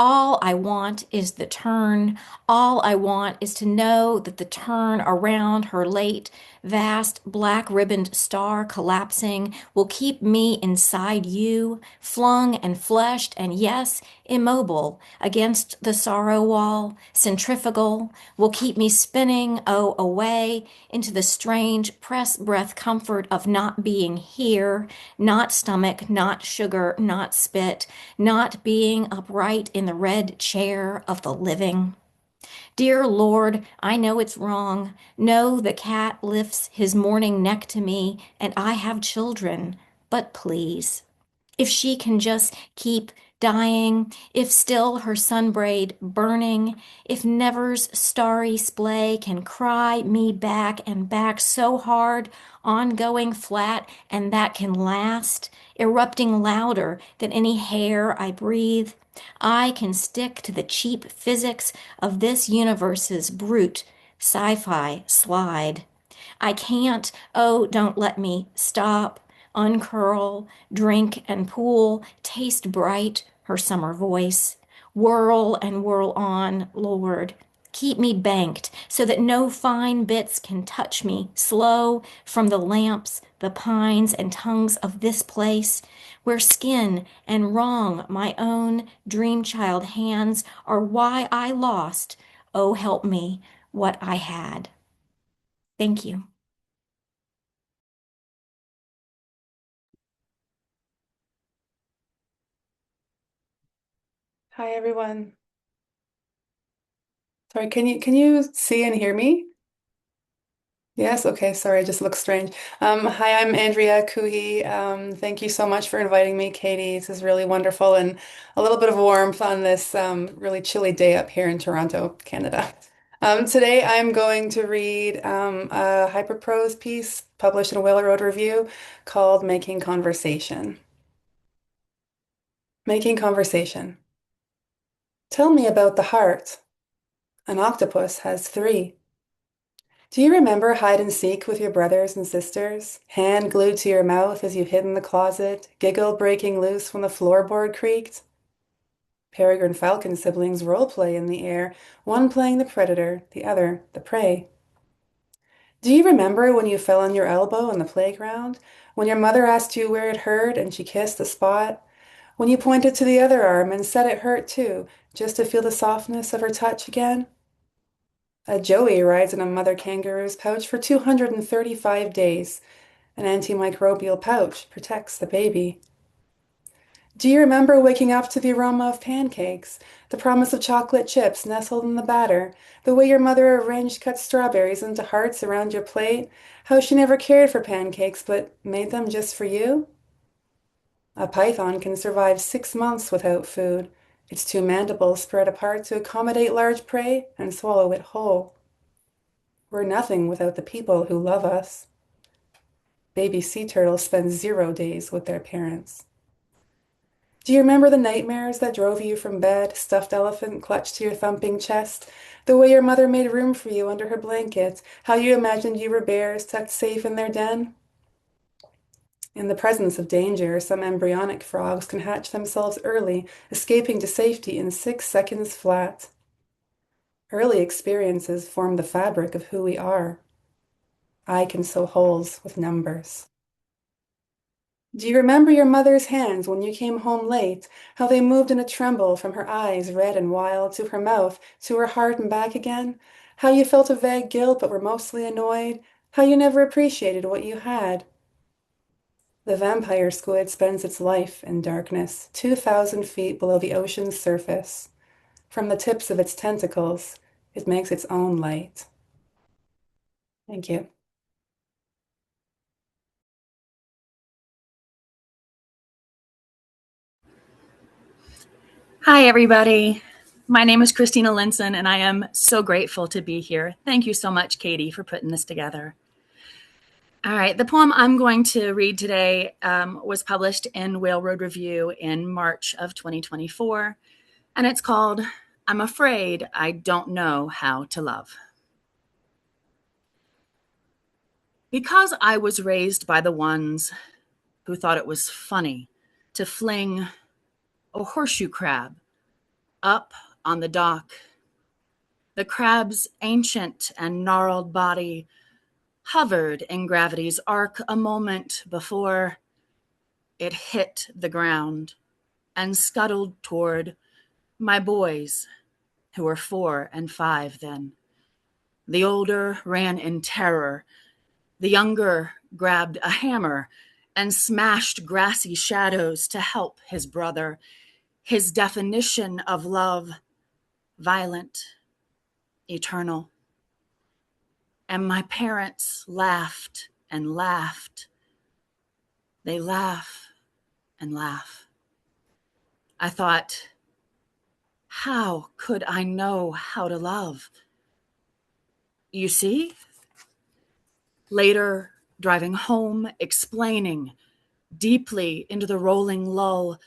All I want is the turn. All I want is to know that the turn around her late, vast, black ribboned star collapsing will keep me inside you, flung and fleshed and yes, immobile against the sorrow wall, centrifugal, will keep me spinning, oh, away into the strange press breath comfort of not being here, not stomach, not sugar, not spit, not being upright in the red chair of the living. Dear Lord, I know it's wrong. No, the cat lifts his morning neck to me, and I have children. But please, if she can just keep dying, if still her sunbraid burning, if Never's starry splay can cry me back and back so hard, ongoing flat, and that can last, erupting louder than any hair I breathe, I can stick to the cheap physics of this universe's brute sci-fi slide. I can't, oh, don't let me stop, uncurl, drink and pool, taste bright, her summer voice. Whirl and whirl on, Lord. Keep me banked so that no fine bits can touch me, slow from the lamps, the pines and tongues of this place, where skin and wrong my own dream child hands are why I lost, oh help me, what I had. Thank you. Hi everyone. Sorry, can you see and hear me? Yes, okay, sorry, I just look strange. Hi, I'm Andrea Coohey. Thank you so much for inviting me, Katie. This is really wonderful and a little bit of warmth on this really chilly day up here in Toronto, Canada. Today I'm going to read a hyperprose piece published in Whale Road Review called Making Conversation. Making Conversation. Tell me about the heart. An octopus has 3. Do you remember hide and seek with your brothers and sisters, hand glued to your mouth as you hid in the closet, giggle breaking loose when the floorboard creaked? Peregrine Falcon siblings role play in the air, one playing the predator, the other the prey. Do you remember when you fell on your elbow on the playground, when your mother asked you where it hurt and she kissed the spot, when you pointed to the other arm and said it hurt too, just to feel the softness of her touch again? A joey rides in a mother kangaroo's pouch for 235 days. An antimicrobial pouch protects the baby. Do you remember waking up to the aroma of pancakes, the promise of chocolate chips nestled in the batter, the way your mother arranged cut strawberries into hearts around your plate, how she never cared for pancakes but made them just for you? A python can survive 6 months without food, its 2 mandibles spread apart to accommodate large prey and swallow it whole. We're nothing without the people who love us. Baby sea turtles spend 0 days with their parents. Do you remember the nightmares that drove you from bed, stuffed elephant clutched to your thumping chest, the way your mother made room for you under her blanket, how you imagined you were bears tucked safe in their den? In the presence of danger, some embryonic frogs can hatch themselves early, escaping to safety in 6 seconds flat. Early experiences form the fabric of who we are. I can sew holes with numbers. Do you remember your mother's hands when you came home late, how they moved in a tremble from her eyes red and wild to her mouth, to her heart and back again? How you felt a vague guilt but were mostly annoyed? How you never appreciated what you had? The vampire squid spends its life in darkness, 2,000 feet below the ocean's surface. From the tips of its tentacles, it makes its own light. Thank you. Hi, everybody. My name is Christina Linson, and I am so grateful to be here. Thank you so much, Katie, for putting this together. All right, the poem I'm going to read today was published in Whale Road Review in March of 2024, and it's called I'm Afraid I Don't Know How to Love. Because I was raised by the ones who thought it was funny to fling a horseshoe crab Up on the dock, the crab's ancient and gnarled body hovered in gravity's arc a moment before it hit the ground and scuttled toward my boys, who were 4 and 5 then. The older ran in terror. The younger grabbed a hammer and smashed grassy shadows to help his brother. His definition of love, violent, eternal. And my parents laughed and laughed. They laugh and laugh. I thought, how could I know how to love? You see? Later, driving home, explaining deeply into the rolling lull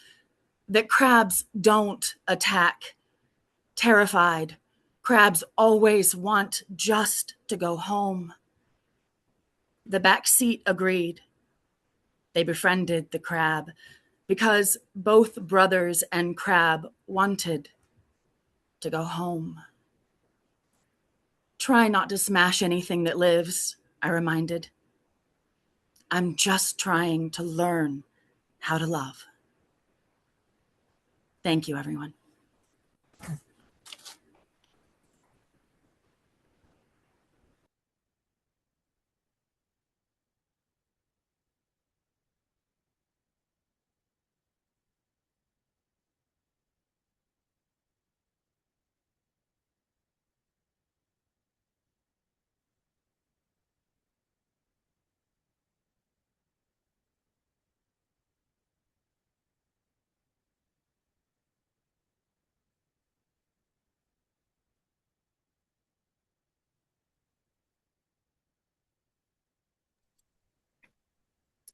that crabs don't attack. Terrified, crabs always want just to go home. The back seat agreed. They befriended the crab because both brothers and crab wanted to go home. Try not to smash anything that lives, I reminded. I'm just trying to learn how to love. Thank you, everyone.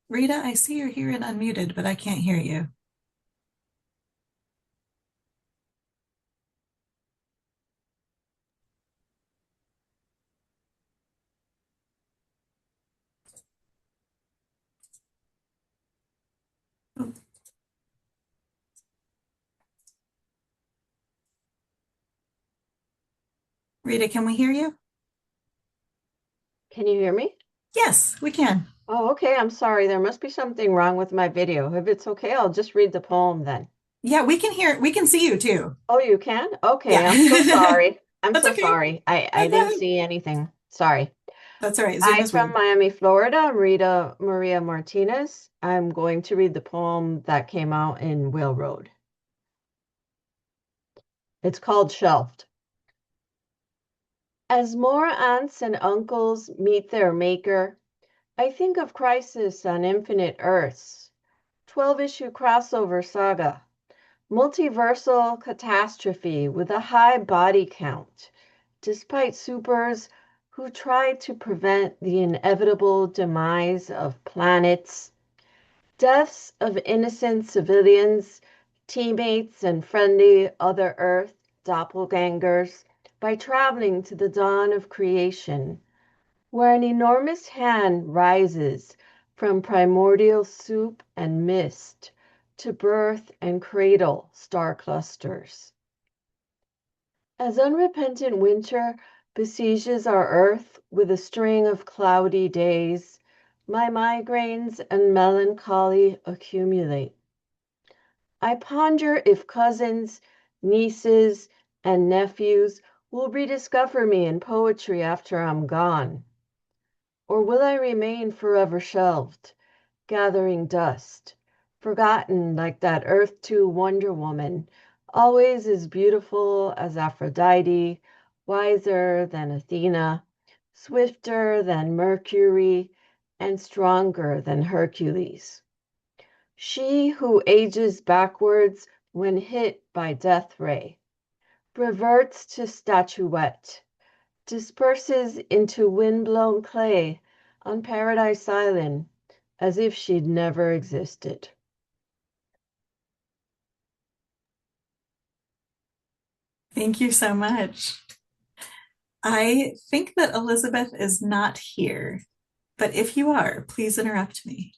Rita, I see you're here and unmuted, but I can't hear you. Rita, can we hear you? Can you hear me? Yes, we can. Oh, okay. I'm sorry. There must be something wrong with my video. If it's okay, I'll just read the poem then. Yeah, we can hear, we can see you too. Oh, you can? Okay. Yeah. I'm so sorry. I'm That's so okay. sorry. I didn't see anything. Sorry. That's all right. Zoom Hi is from weird. Miami, Florida. I'm Rita Maria Martinez. I'm going to read the poem that came out in Whale Road. It's called Shelved. As more aunts and uncles meet their maker, I think of Crisis on Infinite Earths, 12-issue crossover saga, multiversal catastrophe with a high body count, despite supers who try to prevent the inevitable demise of planets, deaths of innocent civilians, teammates, and friendly other Earth doppelgangers by traveling to the dawn of creation, where an enormous hand rises from primordial soup and mist to birth and cradle star clusters. As unrepentant winter besieges our Earth with a string of cloudy days, my migraines and melancholy accumulate. I ponder if cousins, nieces, and nephews will rediscover me in poetry after I'm gone. Or will I remain forever shelved, gathering dust, forgotten like that Earth 2 Wonder Woman, always as beautiful as Aphrodite, wiser than Athena, swifter than Mercury, and stronger than Hercules. She who ages backwards when hit by death ray, reverts to statuette, disperses into wind-blown clay on Paradise Island as if she'd never existed. Thank you so much. I think that Elizabeth is not here, but if you are, please interrupt me.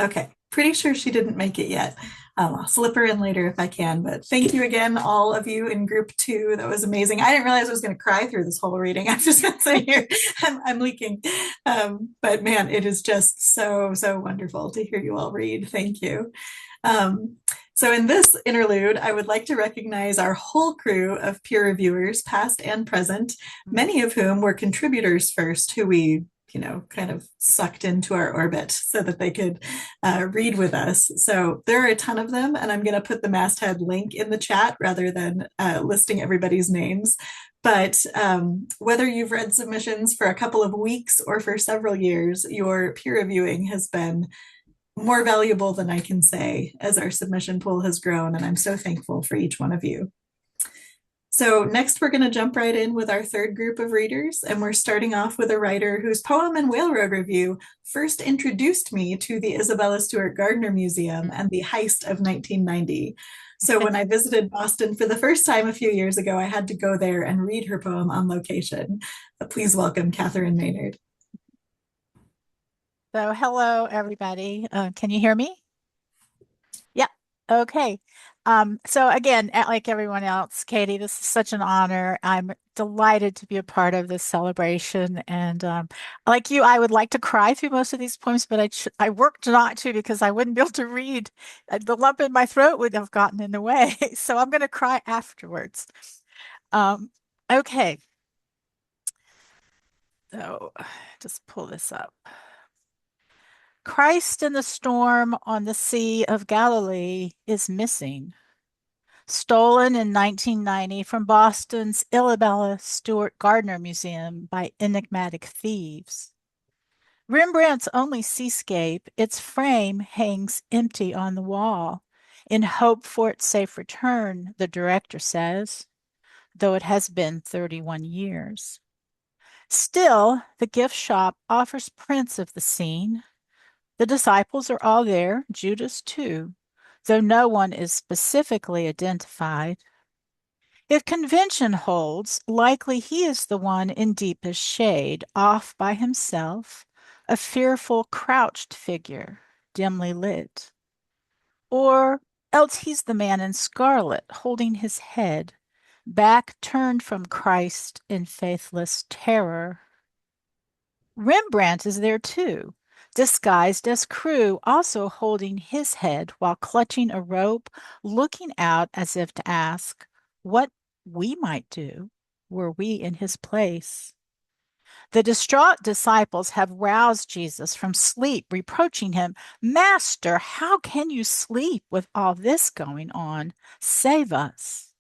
Okay. pretty sure she didn't make it yet. I'll slip her in later if I can. But thank you again, all of you in group 2. That was amazing. I didn't realize I was going to cry through this whole reading. I've just been sitting here. I'm leaking. But man, it is just so, so wonderful to hear you all read. Thank you. So in this interlude, I would like to recognize our whole crew of peer reviewers, past and present, many of whom were contributors first, who we kind of sucked into our orbit so that they could read with us. So there are a ton of them, and I'm going to put the masthead link in the chat rather than listing everybody's names. But whether you've read submissions for a couple of weeks or for several years, your peer reviewing has been more valuable than I can say as our submission pool has grown, and I'm so thankful for each one of you. So next we're going to jump right in with our third group of readers, and we're starting off with a writer whose poem and Whale Road Review first introduced me to the Isabella Stewart Gardner Museum and the heist of 1990. So when I visited Boston for the first time a few years ago, I had to go there and read her poem on location. Please welcome Catherine Maynard. So hello, everybody. Can you hear me? Yeah. Okay. So again, like everyone else, Katie, this is such an honor. I'm delighted to be a part of this celebration. And like you, I would like to cry through most of these poems, but I worked not to because I wouldn't be able to read. The lump in my throat would have gotten in the way. So I'm going to cry afterwards. Okay. So just pull this up. Christ in the storm on the Sea of Galilee is missing. Stolen in 1990 from Boston's Isabella Stewart Gardner Museum by enigmatic thieves. Rembrandt's only seascape, its frame hangs empty on the wall, in hope for its safe return, the director says, though it has been 31 years. Still, the gift shop offers prints of the scene. The disciples are all there, Judas too, though no one is specifically identified. If convention holds, likely he is the one in deepest shade, off by himself, a fearful crouched figure, dimly lit. Or else he's the man in scarlet, holding his head, back turned from Christ in faithless terror. Rembrandt is there too, disguised as crew, also holding his head while clutching a rope, looking out as if to ask what we might do were we in his place. The distraught disciples have roused Jesus from sleep, reproaching him, "Master, how can you sleep with all this going on? Save us."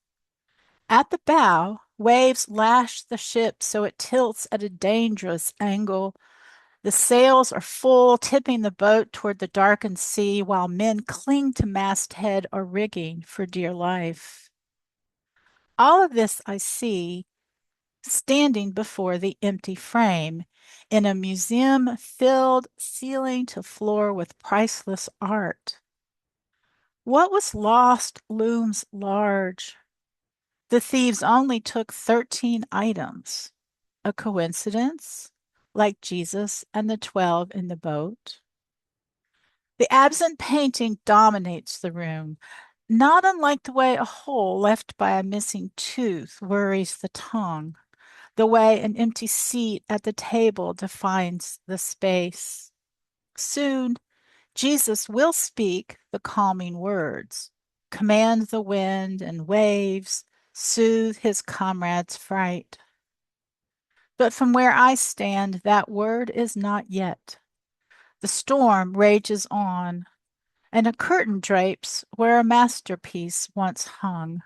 At the bow, waves lash the ship so it tilts at a dangerous angle. The sails are full, tipping the boat toward the darkened sea, while men cling to masthead or rigging for dear life. All of this I see standing before the empty frame in a museum filled ceiling to floor with priceless art. What was lost looms large. The thieves only took 13 items. A coincidence? Like Jesus and the 12 in the boat. The absent painting dominates the room, not unlike the way a hole left by a missing tooth worries the tongue, the way an empty seat at the table defines the space. Soon, Jesus will speak the calming words, command the wind and waves, soothe his comrades' fright. But from where I stand, that word is not yet. The storm rages on, and a curtain drapes where a masterpiece once hung,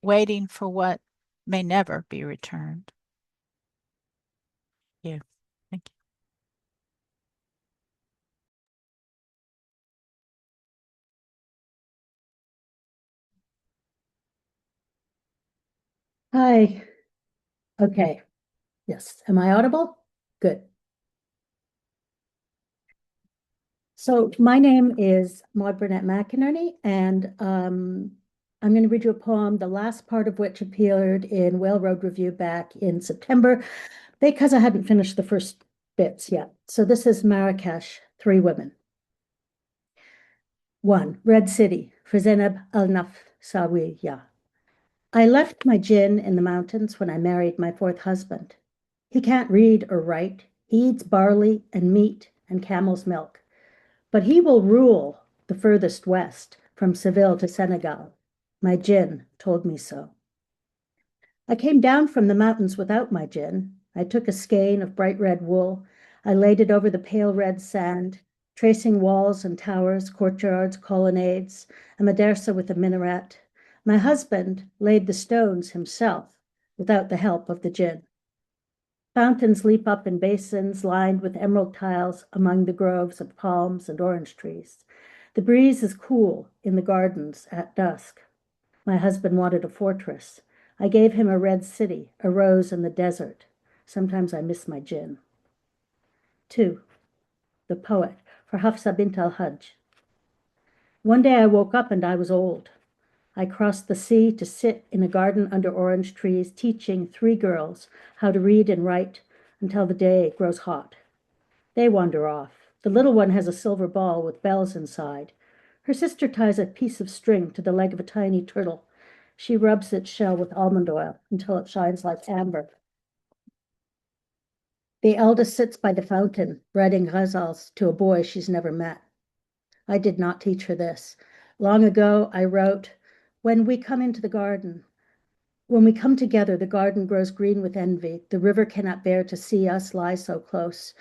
waiting for what may never be returned. Thank you. Thank you. Hi. Okay. Yes. Am I audible? Good. So my name is Maud Burnett McInerney, and I'm going to read you a poem, the last part of which appeared in Whale Road Review back in September, because I hadn't finished the first bits yet. So this is Marrakesh, Three Women. 1. Red City for Zainab Al-Nafsawiya. I left my jinn in the mountains when I married my fourth husband. He can't read or write. He eats barley and meat and camel's milk. But he will rule the furthest west, from Seville to Senegal. My jinn told me so. I came down from the mountains without my jinn. I took a skein of bright red wool. I laid it over the pale red sand, tracing walls and towers, courtyards, colonnades, a madrasa with a minaret. My husband laid the stones himself, without the help of the jinn. Fountains leap up in basins lined with emerald tiles among the groves of palms and orange trees. The breeze is cool in the gardens at dusk. My husband wanted a fortress. I gave him a red city, a rose in the desert. Sometimes I miss my jinn. 2. The Poet for Hafsa bint al-Hajj. One day I woke up and I was old. I crossed the sea to sit in a garden under orange trees, teaching 3 girls how to read and write until the day grows hot. They wander off. The little one has a silver ball with bells inside. Her sister ties a piece of string to the leg of a tiny turtle. She rubs its shell with almond oil until it shines like amber. The eldest sits by the fountain, writing ghazals to a boy she's never met. I did not teach her this. Long ago, I wrote, when we come together, the garden grows green with envy. The river cannot bear to see us lie so close.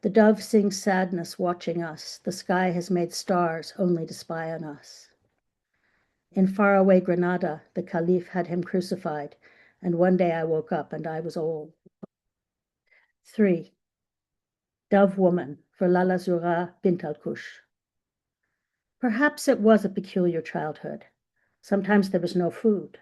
The dove sings sadness watching us. The sky has made stars only to spy on us. In faraway Granada, the Caliph had him crucified, and one day I woke up and I was old. 3. Dove Woman for Lala Zura bint al-Kush. Perhaps it was a peculiar childhood. Sometimes there was no food.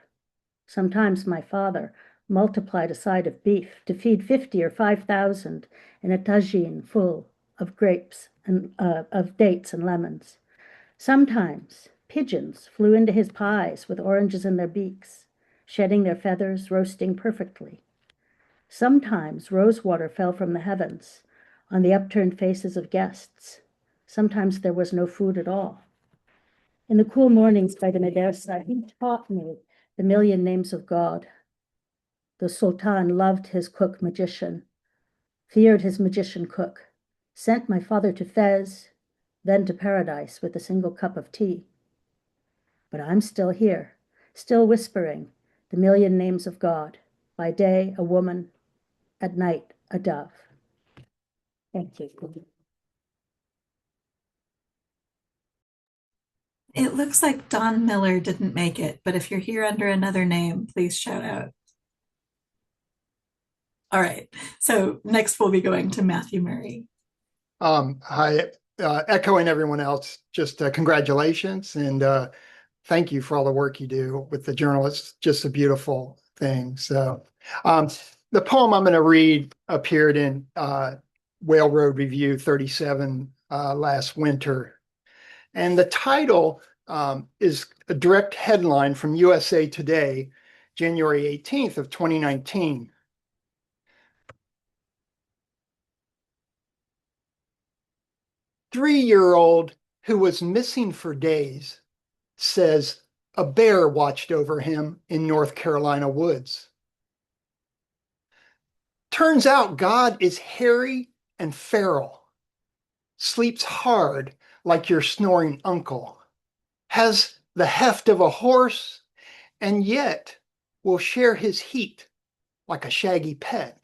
Sometimes my father multiplied a side of beef to feed 50 or 5,000 in a tagine full of grapes and of dates and lemons. Sometimes pigeons flew into his pies with oranges in their beaks, shedding their feathers, roasting perfectly. Sometimes rosewater fell from the heavens on the upturned faces of guests. Sometimes there was no food at all. In the cool mornings by the madrasa, he taught me the million names of God. The Sultan loved his cook magician, feared his magician cook, sent my father to Fez, then to paradise with a single cup of tea. But I'm still here, still whispering the million names of God. By day, a woman, at night, a dove. Thank you. It looks like Don Miller didn't make it, but if you're here under another name, please shout out. All right, so next we'll be going to Matthew Murray. Hi, echoing everyone else, just congratulations and thank you for all the work you do with the journal. It's just a beautiful thing. So the poem I'm going to read appeared in Whale Road Review 37 last winter. And the title is a direct headline from USA Today, January 18th of 2019. Three-year-old who was missing for days says a bear watched over him in North Carolina woods. Turns out God is hairy and feral, sleeps hard like your snoring uncle, has the heft of a horse, and yet will share his heat like a shaggy pet.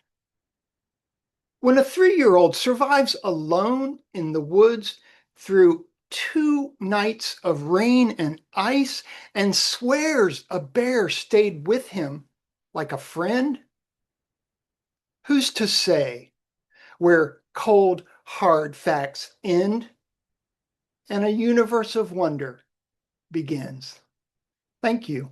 When a 3-year-old survives alone in the woods through 2 nights of rain and ice and swears a bear stayed with him like a friend, who's to say where cold, hard facts end and a universe of wonder begins? Thank you.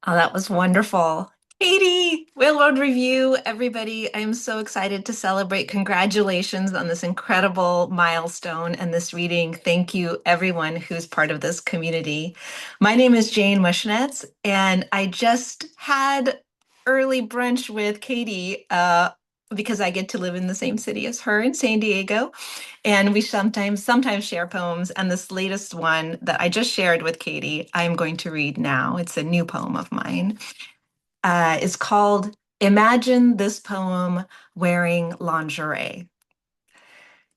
Oh, that was wonderful. Katie, Whale Road Review, everybody, I'm so excited to celebrate. Congratulations on this incredible milestone and this reading. Thank you, everyone who's part of this community. My name is Jane Mushnet, and I just had early brunch with Katie because I get to live in the same city as her in San Diego. And we sometimes share poems. And this latest one that I just shared with Katie, I'm going to read now. It's a new poem of mine. It's called Imagine This Poem Wearing Lingerie.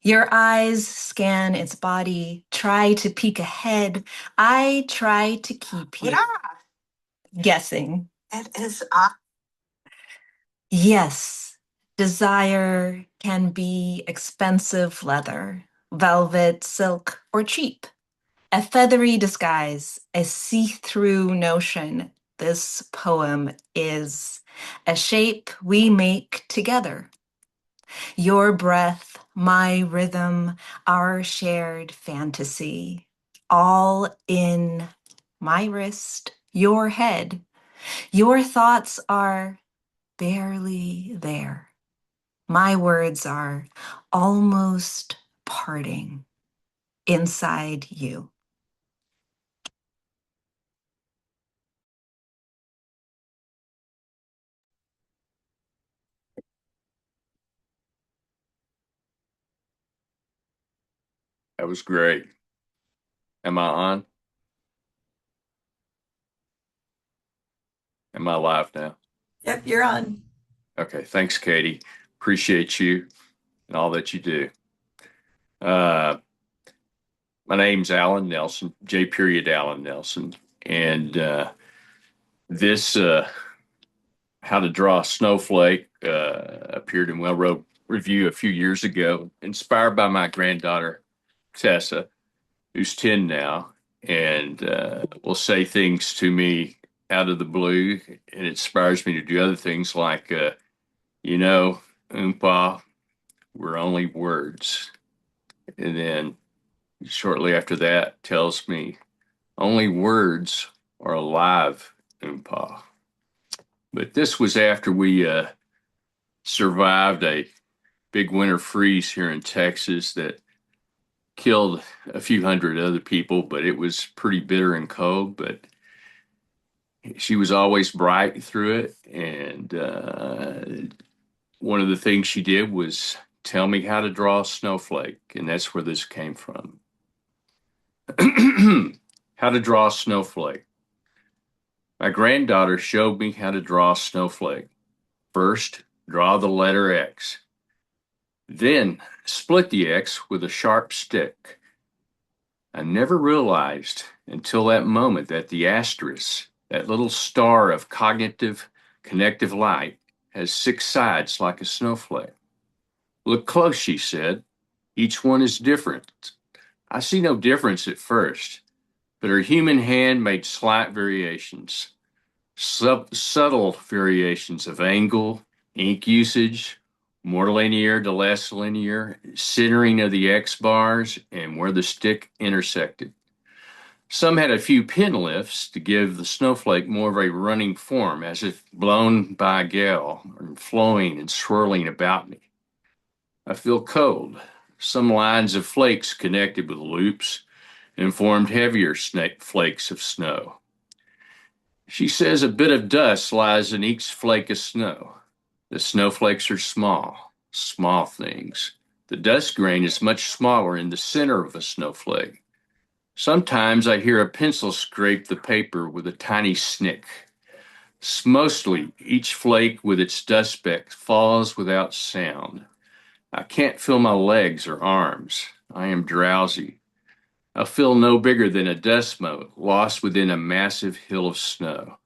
Your eyes scan its body, try to peek ahead. I try to keep you guessing. It is yes, desire can be expensive leather, velvet, silk, or cheap. A feathery disguise, a see-through notion. This poem is a shape we make together. Your breath, my rhythm, our shared fantasy, all in my wrist, your head. Your thoughts are barely there. My words are almost parting inside you. That was great. Am I on? Am I live now? Yep, you're on. Okay, thanks, Katie. Appreciate you and all that you do. My name's Alan Nelson, J. Alan Nelson, and this How to Draw a Snowflake appeared in Well Road Review a few years ago, inspired by my granddaughter, Tessa, who's 10 now, and will say things to me out of the blue, and it inspires me to do other things like, Oompa, we're only words. And then shortly after that tells me, only words are alive, Oompa. But this was after we survived a big winter freeze here in Texas that killed a few hundred other people, but it was pretty bitter and cold. But she was always bright through it. And one of the things she did was tell me how to draw a snowflake. And that's where this came from. How to draw a snowflake. My granddaughter showed me how to draw a snowflake. First, draw the letter X. Then, split the X with a sharp stick. I never realized until that moment that the asterisk, that little star of cognitive connective light, has 6 sides like a snowflake. Look close, she said. Each one is different. I see no difference at first, but her human hand made slight variations, subtle variations of angle, ink usage, more linear to less linear, centering of the X bars, and where the stick intersected. Some had a few pin lifts to give the snowflake more of a running form, as if blown by a gale, or flowing and swirling about me. I feel cold. Some lines of flakes connected with loops and formed heavier flakes of snow. She says a bit of dust lies in each flake of snow. The snowflakes are small things. The dust grain is much smaller in the center of a snowflake. Sometimes I hear a pencil scrape the paper with a tiny snick. Mostly, each flake with its dust speck falls without sound. I can't feel my legs or arms. I am drowsy. I feel no bigger than a dust mote lost within a massive hill of snow.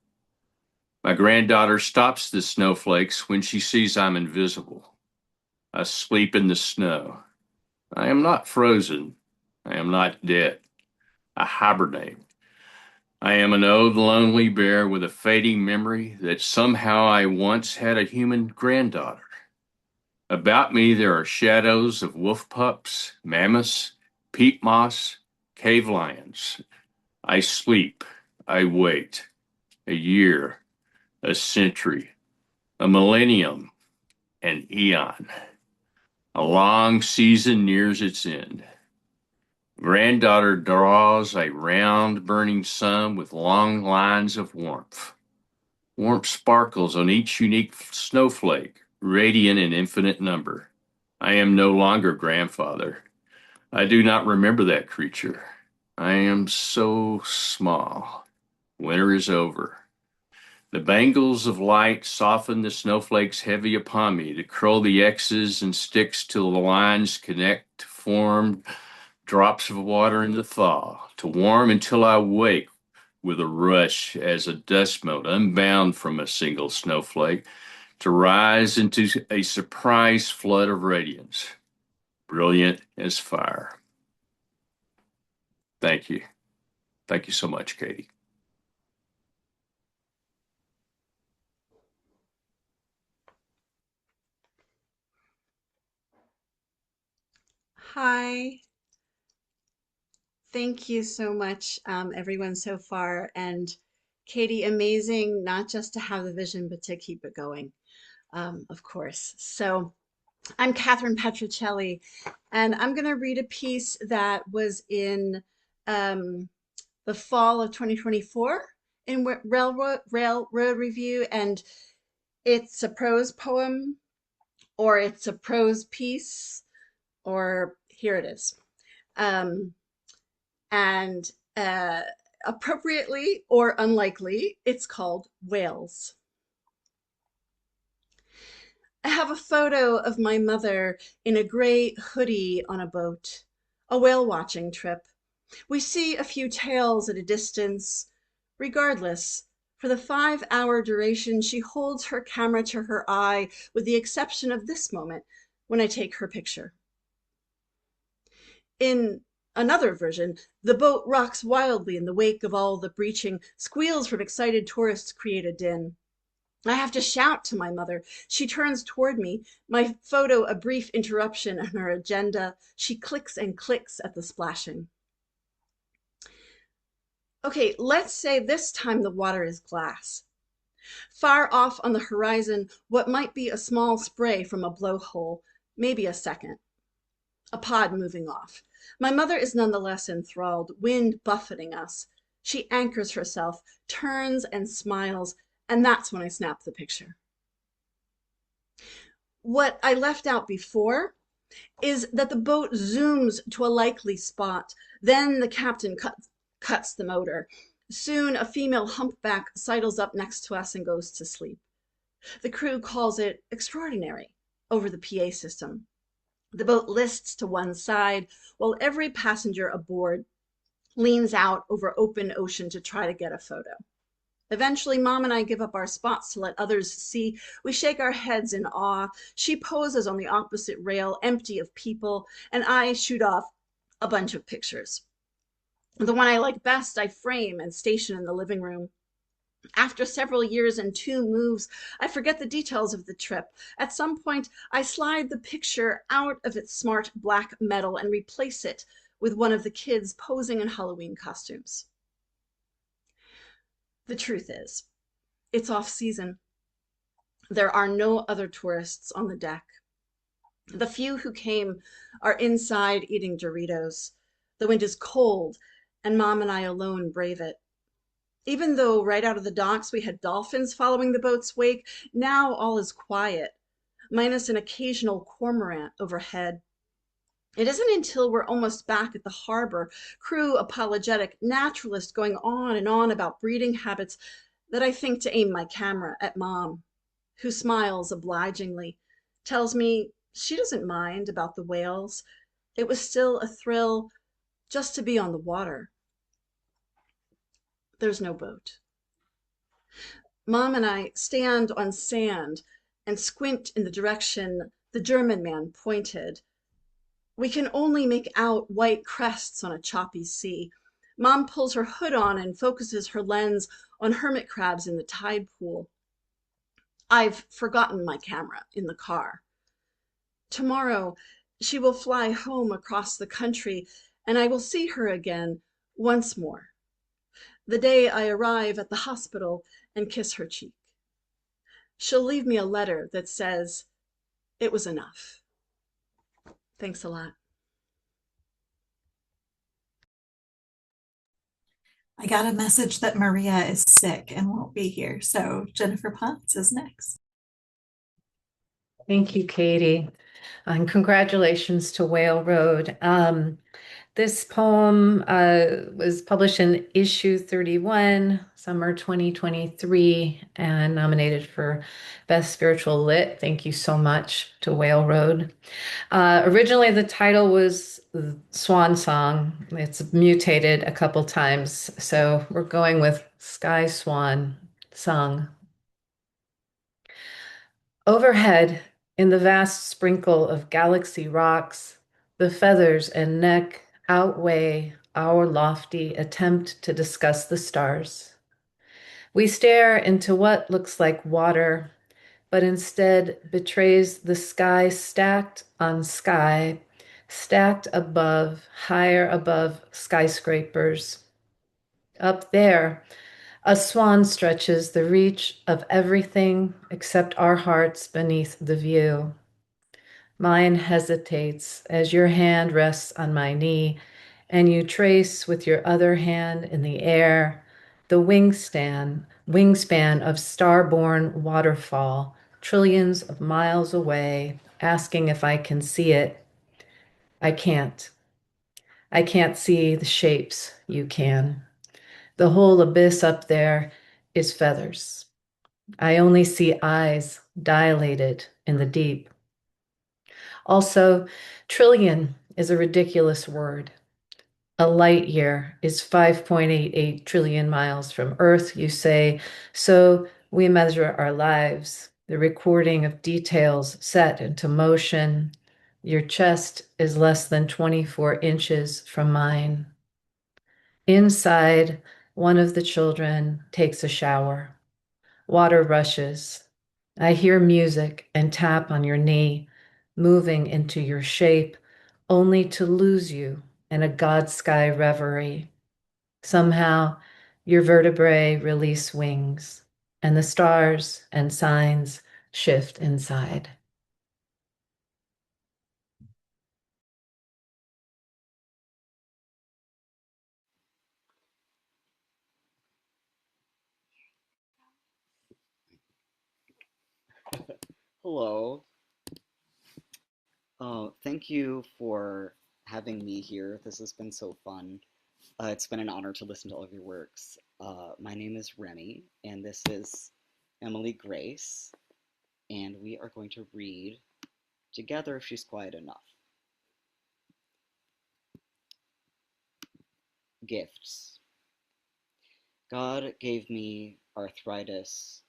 My granddaughter stops the snowflakes when she sees I'm invisible. I sleep in the snow. I am not frozen. I am not dead. I hibernate. I am an old lonely bear with a fading memory that somehow I once had a human granddaughter. About me there are shadows of wolf pups, mammoths, peat moss, cave lions. I sleep. I wait. A year. A century. A millennium. An eon. A long season nears its end. Granddaughter draws a round burning sun with long lines of warmth. Warmth sparkles on each unique snowflake, radiant in infinite number. I am no longer grandfather. I do not remember that creature. I am so small. Winter is over. The bangles of light soften the snowflakes heavy upon me to curl the X's and sticks till the lines connect to form drops of water in the thaw, to warm until I wake with a rush as a dust mote unbound from a single snowflake, to rise into a surprise flood of radiance, brilliant as fire. Thank you. Thank you so much, Katie. Hi. Thank you so much, everyone so far. And Katie, amazing not just to have the vision, but to keep it going, of course. So I'm Catherine Petrocelli, and I'm going to read a piece that was in the fall of 2024 in Railroad Review, and it's a prose poem, or it's a prose piece, or here it is. And appropriately or unlikely, it's called Whales. I have a photo of my mother in a gray hoodie on a boat, a whale watching trip. We see a few tails at a distance. Regardless, for the 5-hour duration, she holds her camera to her eye, with the exception of this moment when I take her picture. In another version, the boat rocks wildly in the wake of all the breaching. Squeals from excited tourists create a din. I have to shout to my mother. She turns toward me, my photo a brief interruption on her agenda. She clicks and clicks at the splashing. Okay, let's say this time the water is glass. Far off on the horizon, what might be a small spray from a blowhole, maybe a second. A pod moving off. My mother is nonetheless enthralled, wind buffeting us. She anchors herself, turns and smiles, and that's when I snap the picture. What I left out before is that the boat zooms to a likely spot. Then the captain cuts the motor. Soon a female humpback sidles up next to us and goes to sleep. The crew calls it extraordinary over the PA system. The boat lists to one side while every passenger aboard leans out over open ocean to try to get a photo. Eventually, Mom and I give up our spots to let others see. We shake our heads in awe. She poses on the opposite rail, empty of people, and I shoot off a bunch of pictures. The one I like best, I frame and station in the living room. After several years and 2 moves, I forget the details of the trip. At some point, I slide the picture out of its smart black metal and replace it with one of the kids posing in Halloween costumes. The truth is, it's off season. There are no other tourists on the deck. The few who came are inside eating Doritos. The wind is cold, and Mom and I alone brave it. Even though right out of the docks we had dolphins following the boat's wake, now all is quiet, minus an occasional cormorant overhead. It isn't until we're almost back at the harbor, crew apologetic, naturalist going on and on about breeding habits, that I think to aim my camera at Mom, who smiles obligingly, tells me she doesn't mind about the whales. It was still a thrill just to be on the water. There's no boat. Mom and I stand on sand and squint in the direction the German man pointed. We can only make out white crests on a choppy sea. Mom pulls her hood on and focuses her lens on hermit crabs in the tide pool. I've forgotten my camera in the car. Tomorrow, she will fly home across the country, and I will see her again once more. The day I arrive at the hospital and kiss her cheek. She'll leave me a letter that says, "It was enough." Thanks a lot. I got a message that Maria is sick and won't be here, so Jennifer Potts is next. Thank you, Katie. And congratulations to Whale Road. This poem was published in issue 31, summer 2023, and nominated for Best Spiritual Lit. Thank you so much to Whale Road. Originally, the title was Swan Song. It's mutated a couple times, so we're going with Sky Swan Song. Overhead, in the vast sprinkle of galaxy rocks, the feathers and neck outweigh our lofty attempt to discuss the stars. We stare into what looks like water, but instead betrays the sky stacked on sky, stacked above, higher above skyscrapers. Up there, a swan stretches the reach of everything except our hearts beneath the view. Mine hesitates as your hand rests on my knee, and you trace with your other hand in the air the wingspan of star-born waterfall, trillions of miles away, asking if I can see it. I can't. I can't see the shapes you can. The whole abyss up there is feathers. I only see eyes dilated in the deep. Also, trillion is a ridiculous word. A light year is 5.88 trillion miles from Earth, you say, so we measure our lives, the recording of details set into motion. Your chest is less than 24 inches from mine. Inside, one of the children takes a shower. Water rushes. I hear music and tap on your knee, moving into your shape, only to lose you in a God sky reverie. Somehow, your vertebrae release wings, and the stars and signs shift inside. Hello. Thank you for having me here. This has been so fun. It's been an honor to listen to all of your works. My name is Remy, and this is Emily Grace, and we are going to read together if she's quiet enough. Gifts. God gave me arthritis,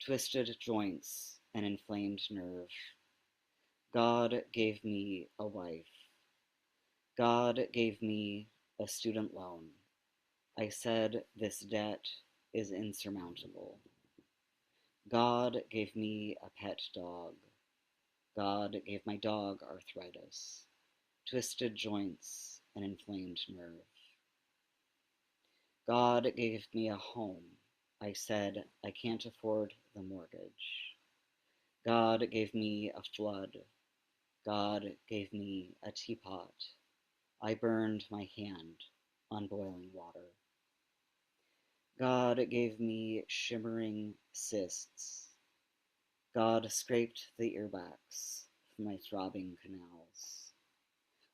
twisted joints, and inflamed nerve. God gave me a wife. God gave me a student loan. I said this debt is insurmountable. God gave me a pet dog. God gave my dog arthritis, twisted joints, and inflamed nerve. God gave me a home. I said I can't afford the mortgage. God gave me a flood. God gave me a teapot. I burned my hand on boiling water. God gave me shimmering cysts. God scraped the earbacks from my throbbing canals.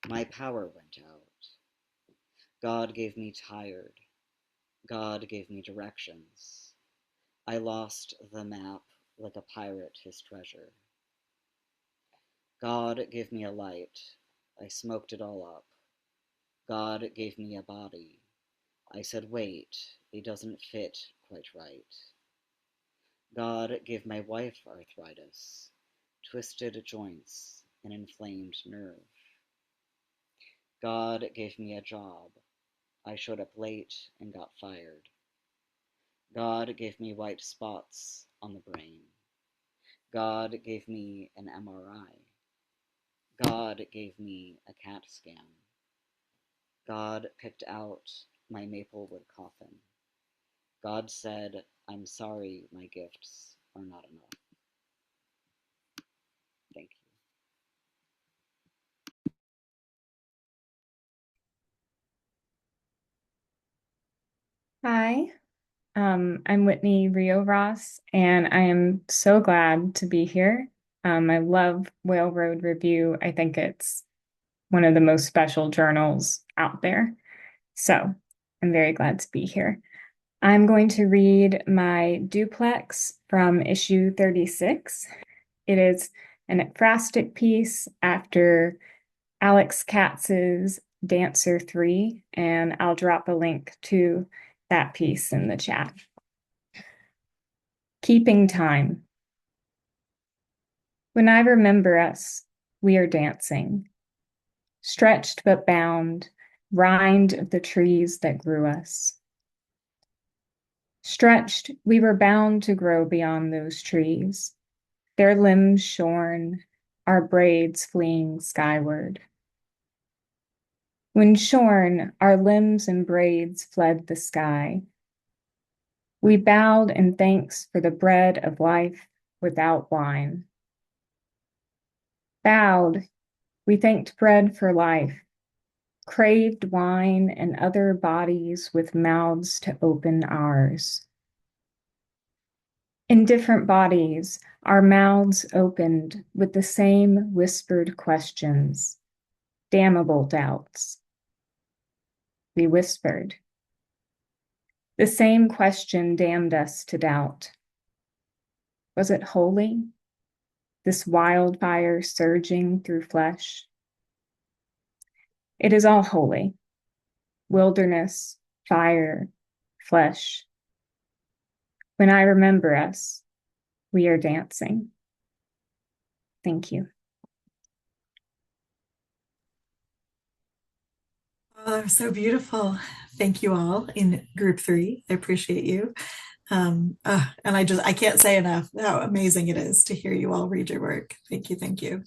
My power went out. God gave me tired. God gave me directions. I lost the map like a pirate his treasure. God gave me a light. I smoked it all up. God gave me a body. I said, wait, it doesn't fit quite right. God gave my wife arthritis, twisted joints, and inflamed nerve. God gave me a job. I showed up late and got fired. God gave me white spots on the brain. God gave me an MRI. God gave me a CAT scan. God picked out my Maplewood coffin. God said, I'm sorry my gifts are not enough. Thank you. Hi, I'm Whitney Rio Ross, and I am so glad to be here. I love Whale Road Review. I think it's one of the most special journals out there. So I'm very glad to be here. I'm going to read my duplex from issue 36. It is an ekphrastic piece after Alex Katz's Dancer 3, and I'll drop a link to that piece in the chat. Keeping time. When I remember us, we are dancing, stretched but bound, rind of the trees that grew us. Stretched, we were bound to grow beyond those trees, their limbs shorn, our braids fleeing skyward. When shorn, our limbs and braids fled the sky. We bowed in thanks for the bread of life without wine. Bowed, we thanked bread for life, craved wine and other bodies with mouths to open ours. In different bodies, our mouths opened with the same whispered questions, damnable doubts. We whispered. The same question damned us to doubt. Was it holy, this wildfire surging through flesh? It is all holy, wilderness, fire, flesh. When I remember us, we are dancing. Thank you. Oh, that was so beautiful. Thank you all in group 3. I appreciate you. And I can't say enough how amazing it is to hear you all read your work. Thank you, thank you.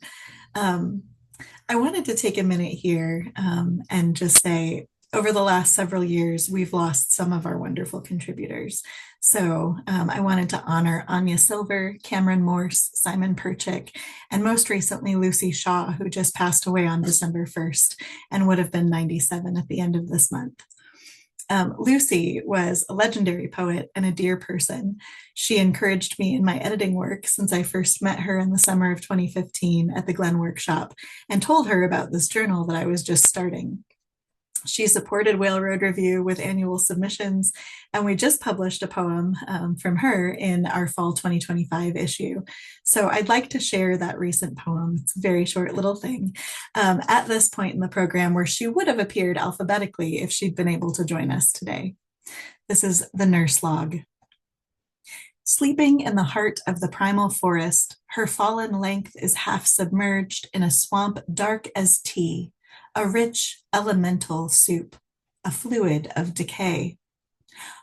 I wanted to take a minute here and just say, over the last several years, we've lost some of our wonderful contributors. So I wanted to honor Anya Silver, Cameron Morse, Simon Perchik, and most recently Lucy Shaw, who just passed away on December 1st and would have been 97 at the end of this month. Lucy was a legendary poet and a dear person. She encouraged me in my editing work since I first met her in the summer of 2015 at the Glenn Workshop and told her about this journal that I was just starting. She supported Whale Road Review with annual submissions, and we just published a poem from her in our fall 2025 issue. So I'd like to share that recent poem. It's a very short little thing at this point in the program where she would have appeared alphabetically if she'd been able to join us today. This is the Nurse Log. Sleeping in the heart of the primal forest, her fallen length is half submerged in a swamp dark as tea, a rich elemental soup, a fluid of decay.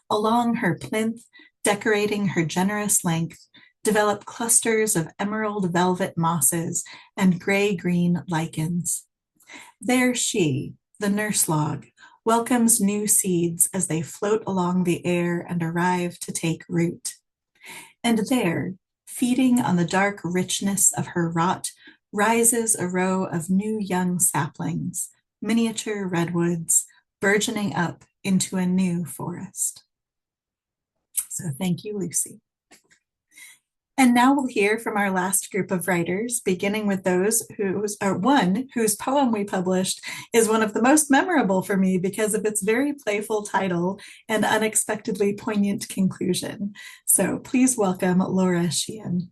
Along her plinth, decorating her generous length, develop clusters of emerald velvet mosses and gray-green lichens. There she, the nurse log, welcomes new seeds as they float along the air and arrive to take root. And there, feeding on the dark richness of her rot, rises a row of new young saplings, miniature redwoods, burgeoning up into a new forest. So thank you, Lucy. And now we'll hear from our last group of writers, beginning with one whose poem we published is one of the most memorable for me because of its very playful title and unexpectedly poignant conclusion. So please welcome Laura Sheehan.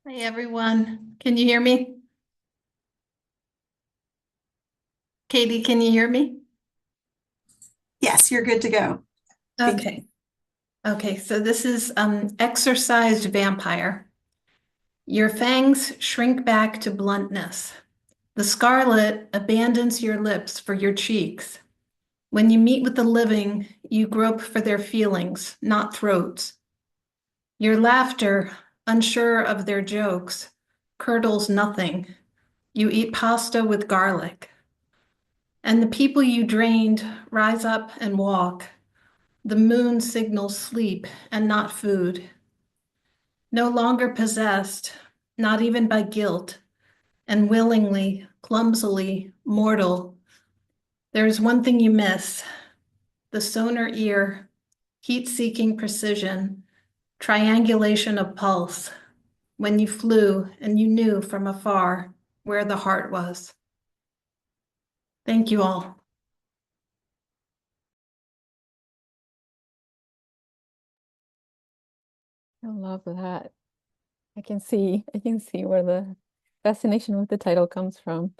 Hey everyone, can you hear me? Katie, can you hear me? Yes, you're good to go. Okay. Okay, so this is Exorcised Vampire. Your fangs shrink back to bluntness. The scarlet abandons your lips for your cheeks. When you meet with the living, you grope for their feelings, not throats. Your laughter, unsure of their jokes, curdles nothing. You eat pasta with garlic. And the people you drained rise up and walk. The moon signals sleep and not food. No longer possessed, not even by guilt, and willingly, clumsily, mortal. There's one thing you miss, the sonar ear, heat-seeking precision, triangulation of pulse. when you flew and you knew from afar where the heart was. Thank you all. I love that. I can see where the fascination with the title comes from.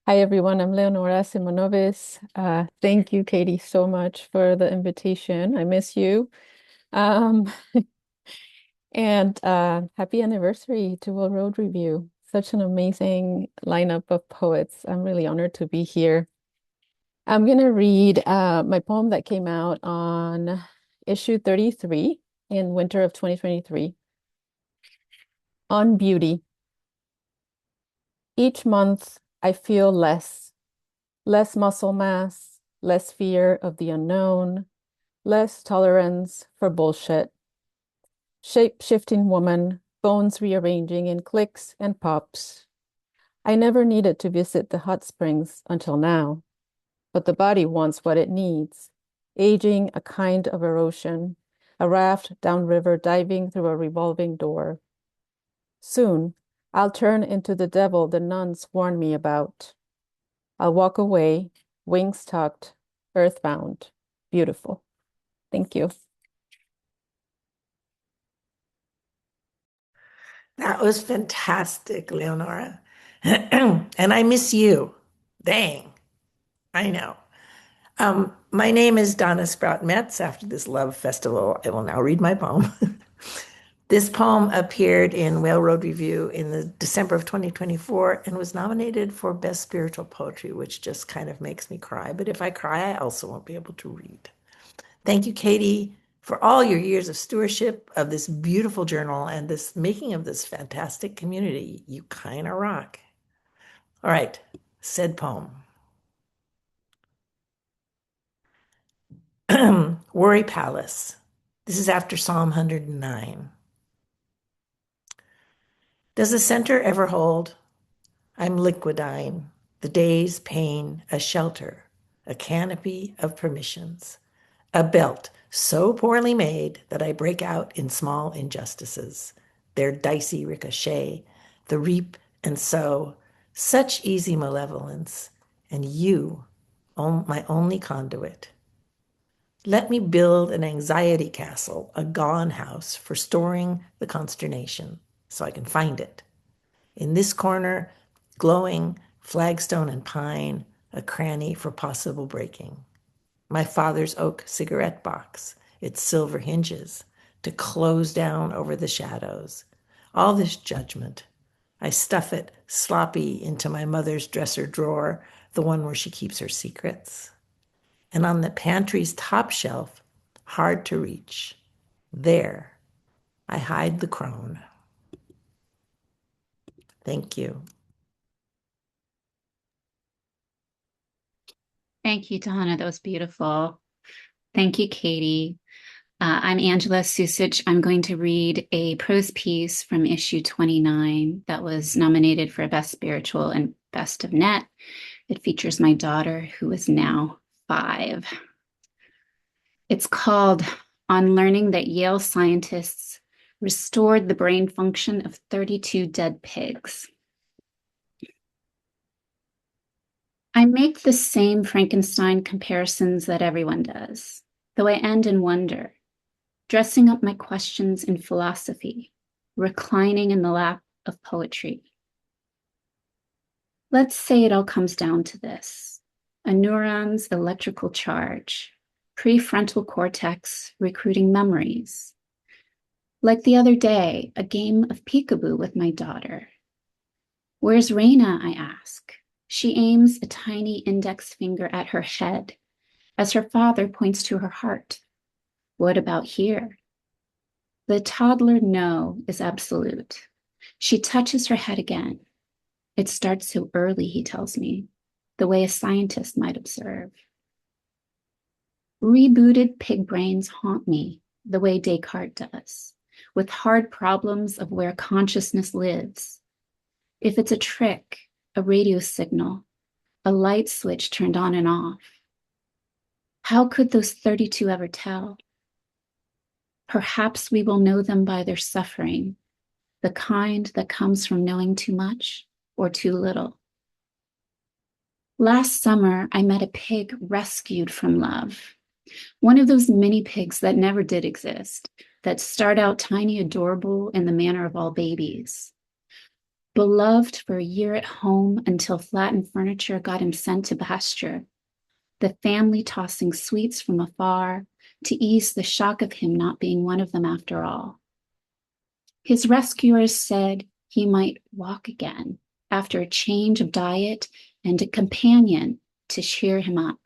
Hi everyone, I'm Leonora Simonovis. Thank you, Katie, so much for the invitation. I miss you. Um, and happy anniversary to Will Road Review. Such an amazing lineup of poets. I'm really honored to be here. I'm gonna read my poem that came out on issue 33 in winter of 2023. On beauty. Each month I feel less muscle mass, less fear of the unknown, less tolerance for bullshit. Shape-shifting woman, bones rearranging in clicks and pops. I never needed to visit the hot springs until now, but the body wants what it needs. Aging, a kind of erosion, a raft downriver diving through a revolving door. Soon, I'll turn into the devil the nuns warned me about. I'll walk away, wings tucked, earthbound, beautiful. Thank you. That was fantastic, Leonora. And I miss you. Dang. I know. My name is Donna Sprout Metz. After this love festival, I will now read my poem. This poem appeared in Whale Road Review in the December of 2024 and was nominated for Best Spiritual Poetry, which just kind of makes me cry. But if I cry, I also won't be able to read. Thank you, Katie, for all your years of stewardship of this beautiful journal and this making of this fantastic community. You kind of rock. All right, said poem. Worry Palace. This is after Psalm 109. Does the center ever hold? I'm liquidine, the day's pain, a shelter, a canopy of permissions, a belt so poorly made that I break out in small injustices, their dicey ricochet, the reap and sow, such easy malevolence, and you, my only conduit. Let me build an anxiety castle, a gone house for storing the consternation so I can find it. In this corner, glowing flagstone and pine, a cranny for possible breaking. My father's oak cigarette box, its silver hinges, to close down over the shadows. All this judgment. I stuff it sloppy into my mother's dresser drawer, the one where she keeps her secrets. And on the pantry's top shelf, hard to reach, there, I hide the crone. Thank you. Thank you, Donna. That was beautiful. Thank you, Katie. I'm Angela Susich. I'm going to read a prose piece from issue 29 that was nominated for Best Spiritual and Best of Net. It features my daughter, who is now 5. It's called On Learning That Yale Scientists Restored the Brain Function of 32 Dead Pigs. I make the same Frankenstein comparisons that everyone does, though I end in wonder, dressing up my questions in philosophy, reclining in the lap of poetry. Let's say it all comes down to this: a neuron's electrical charge, prefrontal cortex recruiting memories. Like the other day, a game of peekaboo with my daughter. Where's Raina, I ask. She aims a tiny index finger at her head as her father points to her heart. What about here? The toddler no is absolute. She touches her head again. It starts so early, he tells me, the way a scientist might observe. Rebooted pig brains haunt me the way Descartes does, with hard problems of where consciousness lives. If it's a trick, a radio signal, a light switch turned on and off, how could those 32 ever tell? Perhaps we will know them by their suffering, the kind that comes from knowing too much or too little. Last summer, I met a pig rescued from love. One of those mini pigs that never did exist, that start out tiny, adorable in the manner of all babies. Beloved for a year at home until flattened furniture got him sent to pasture. The family tossing sweets from afar to ease the shock of him not being one of them after all. His rescuers said he might walk again after a change of diet and a companion to cheer him up.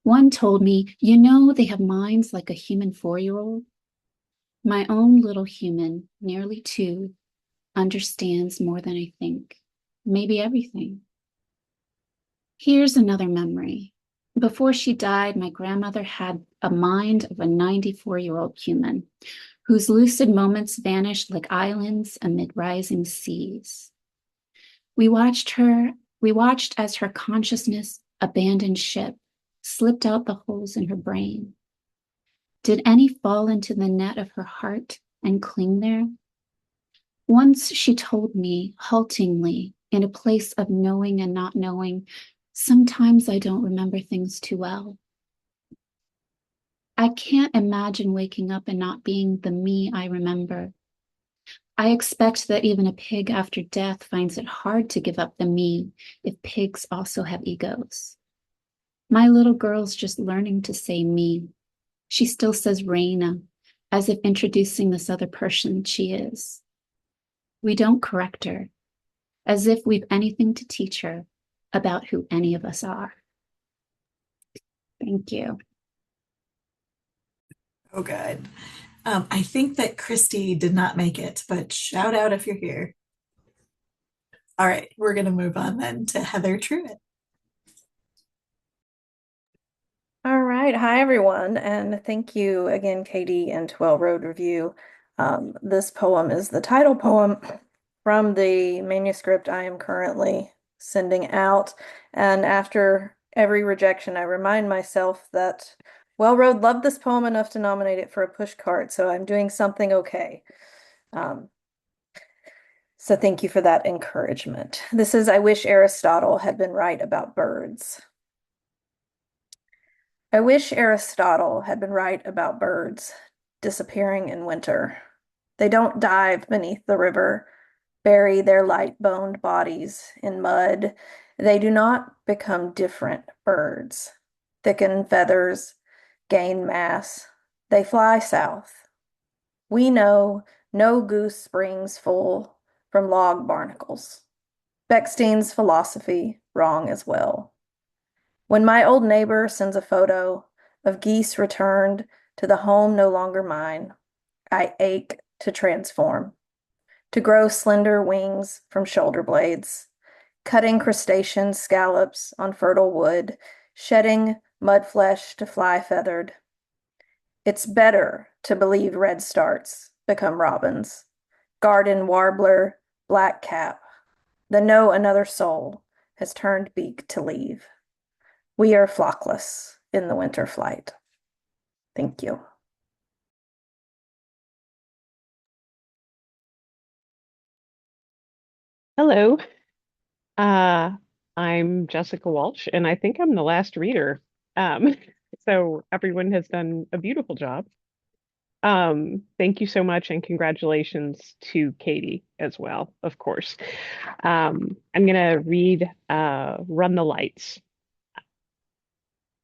One told me, you know, they have minds like a human 4-year-old. My own little human, nearly 2, understands more than I think, maybe everything. Here's another memory. Before she died, my grandmother had a mind of a 94-year-old human whose lucid moments vanished like islands amid rising seas. We watched as her consciousness abandoned ship, slipped out the holes in her brain. Did any fall into the net of her heart and cling there? Once she told me, haltingly, in a place of knowing and not knowing, sometimes I don't remember things too well. I can't imagine waking up and not being the me I remember. I expect that even a pig after death finds it hard to give up the me if pigs also have egos. My little girl's just learning to say me. She still says Reina, as if introducing this other person she is. We don't correct her, as if we've anything to teach her about who any of us are. Thank you. Oh, good. I think that Christy did not make it, but shout out if you're here. All right, we're going to move on then to Heather Truitt. All right. Hi, everyone. And thank you again, Katie and 12 Road Review. This poem is the title poem from the manuscript I am currently sending out. And after every rejection, I remind myself that Well Road loved this poem enough to nominate it for a push cart, so I'm doing something okay. So thank you for that encouragement. This is I wish Aristotle had been right about birds. I wish Aristotle had been right about birds disappearing in winter. They don't dive beneath the river, bury their light-boned bodies in mud. They do not become different birds, thicken feathers, gain mass. They fly south. We know no goose springs full from log barnacles. Beckstein's philosophy wrong as well. When my old neighbor sends a photo of geese returned to the home no longer mine, I ache to transform, to grow slender wings from shoulder blades, cutting crustacean scallops on fertile wood, shedding mud flesh to fly feathered. It's better to believe redstarts become robins, garden warbler, blackcap, than know another soul has turned beak to leave. We are flockless in the winter flight. Thank you. Hello. I'm Jessica Walsh, and I think I'm the last reader. So everyone has done a beautiful job. Thank you so much, and congratulations to Katie as well, of course. I'm gonna read Run the Lights.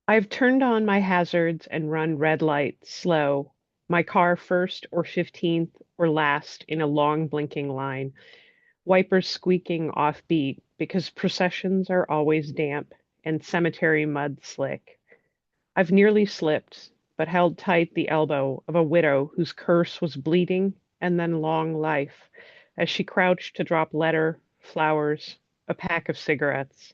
I've turned on my hazards and run red light slow, my car first or 15th or last in a long blinking line, wipers squeaking off beat because processions are always damp and cemetery mud slick. I've nearly slipped, but held tight the elbow of a widow whose curse was bleeding and then long life as she crouched to drop letter, flowers, a pack of cigarettes.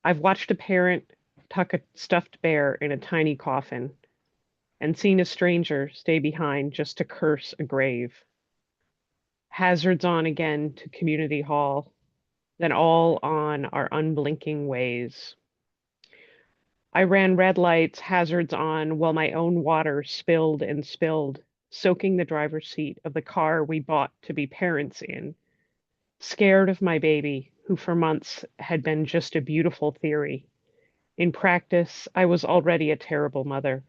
I've watched a parent tuck a stuffed bear in a tiny coffin and seen a stranger stay behind just to curse a grave. Hazards on again to community hall, then all on our unblinking ways. I ran red lights, hazards on, while my own water spilled and spilled, soaking the driver's seat of the car we bought to be parents in, scared of my baby, who for months had been just a beautiful theory. In practice, I was already a terrible mother.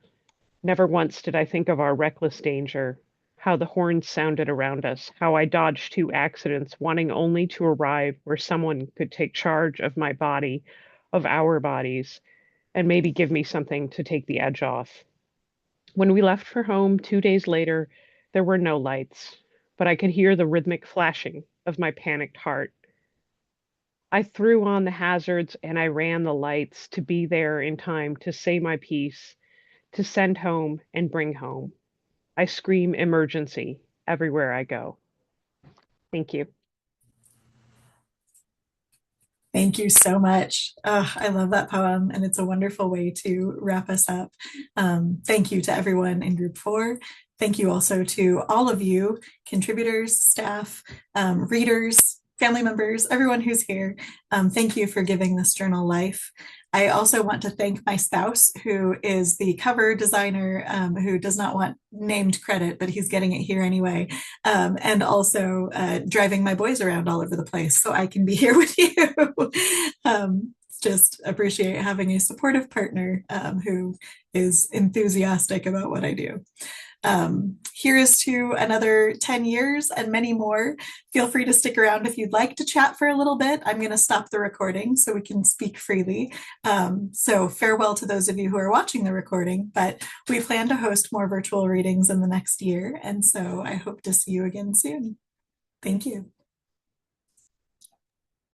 Never once did I think of our reckless danger, how the horns sounded around us, how I dodged 2 accidents, wanting only to arrive where someone could take charge of my body, of our bodies, and maybe give me something to take the edge off. When we left for home 2 days later, there were no lights, but I could hear the rhythmic flashing of my panicked heart. I threw on the hazards and I ran the lights to be there in time to say my piece, to send home and bring home. I scream emergency everywhere I go. Thank you. Thank you so much. I love that poem, and it's a wonderful way to wrap us up. Thank you to everyone in Group 4. Thank you also to all of you, contributors, staff, readers, family members, everyone who's here. Thank you for giving this journal life. I also want to thank my spouse, who is the cover designer, who does not want named credit, but he's getting it here anyway, and also driving my boys around all over the place so I can be here with you. Just appreciate having a supportive partner who is enthusiastic about what I do. Here is to another 10 years and many more. Feel free to stick around if you'd like to chat for a little bit. I'm going to stop the recording so we can speak freely. So farewell to those of you who are watching the recording, but we plan to host more virtual readings in the next year. And so I hope to see you again soon. Thank you.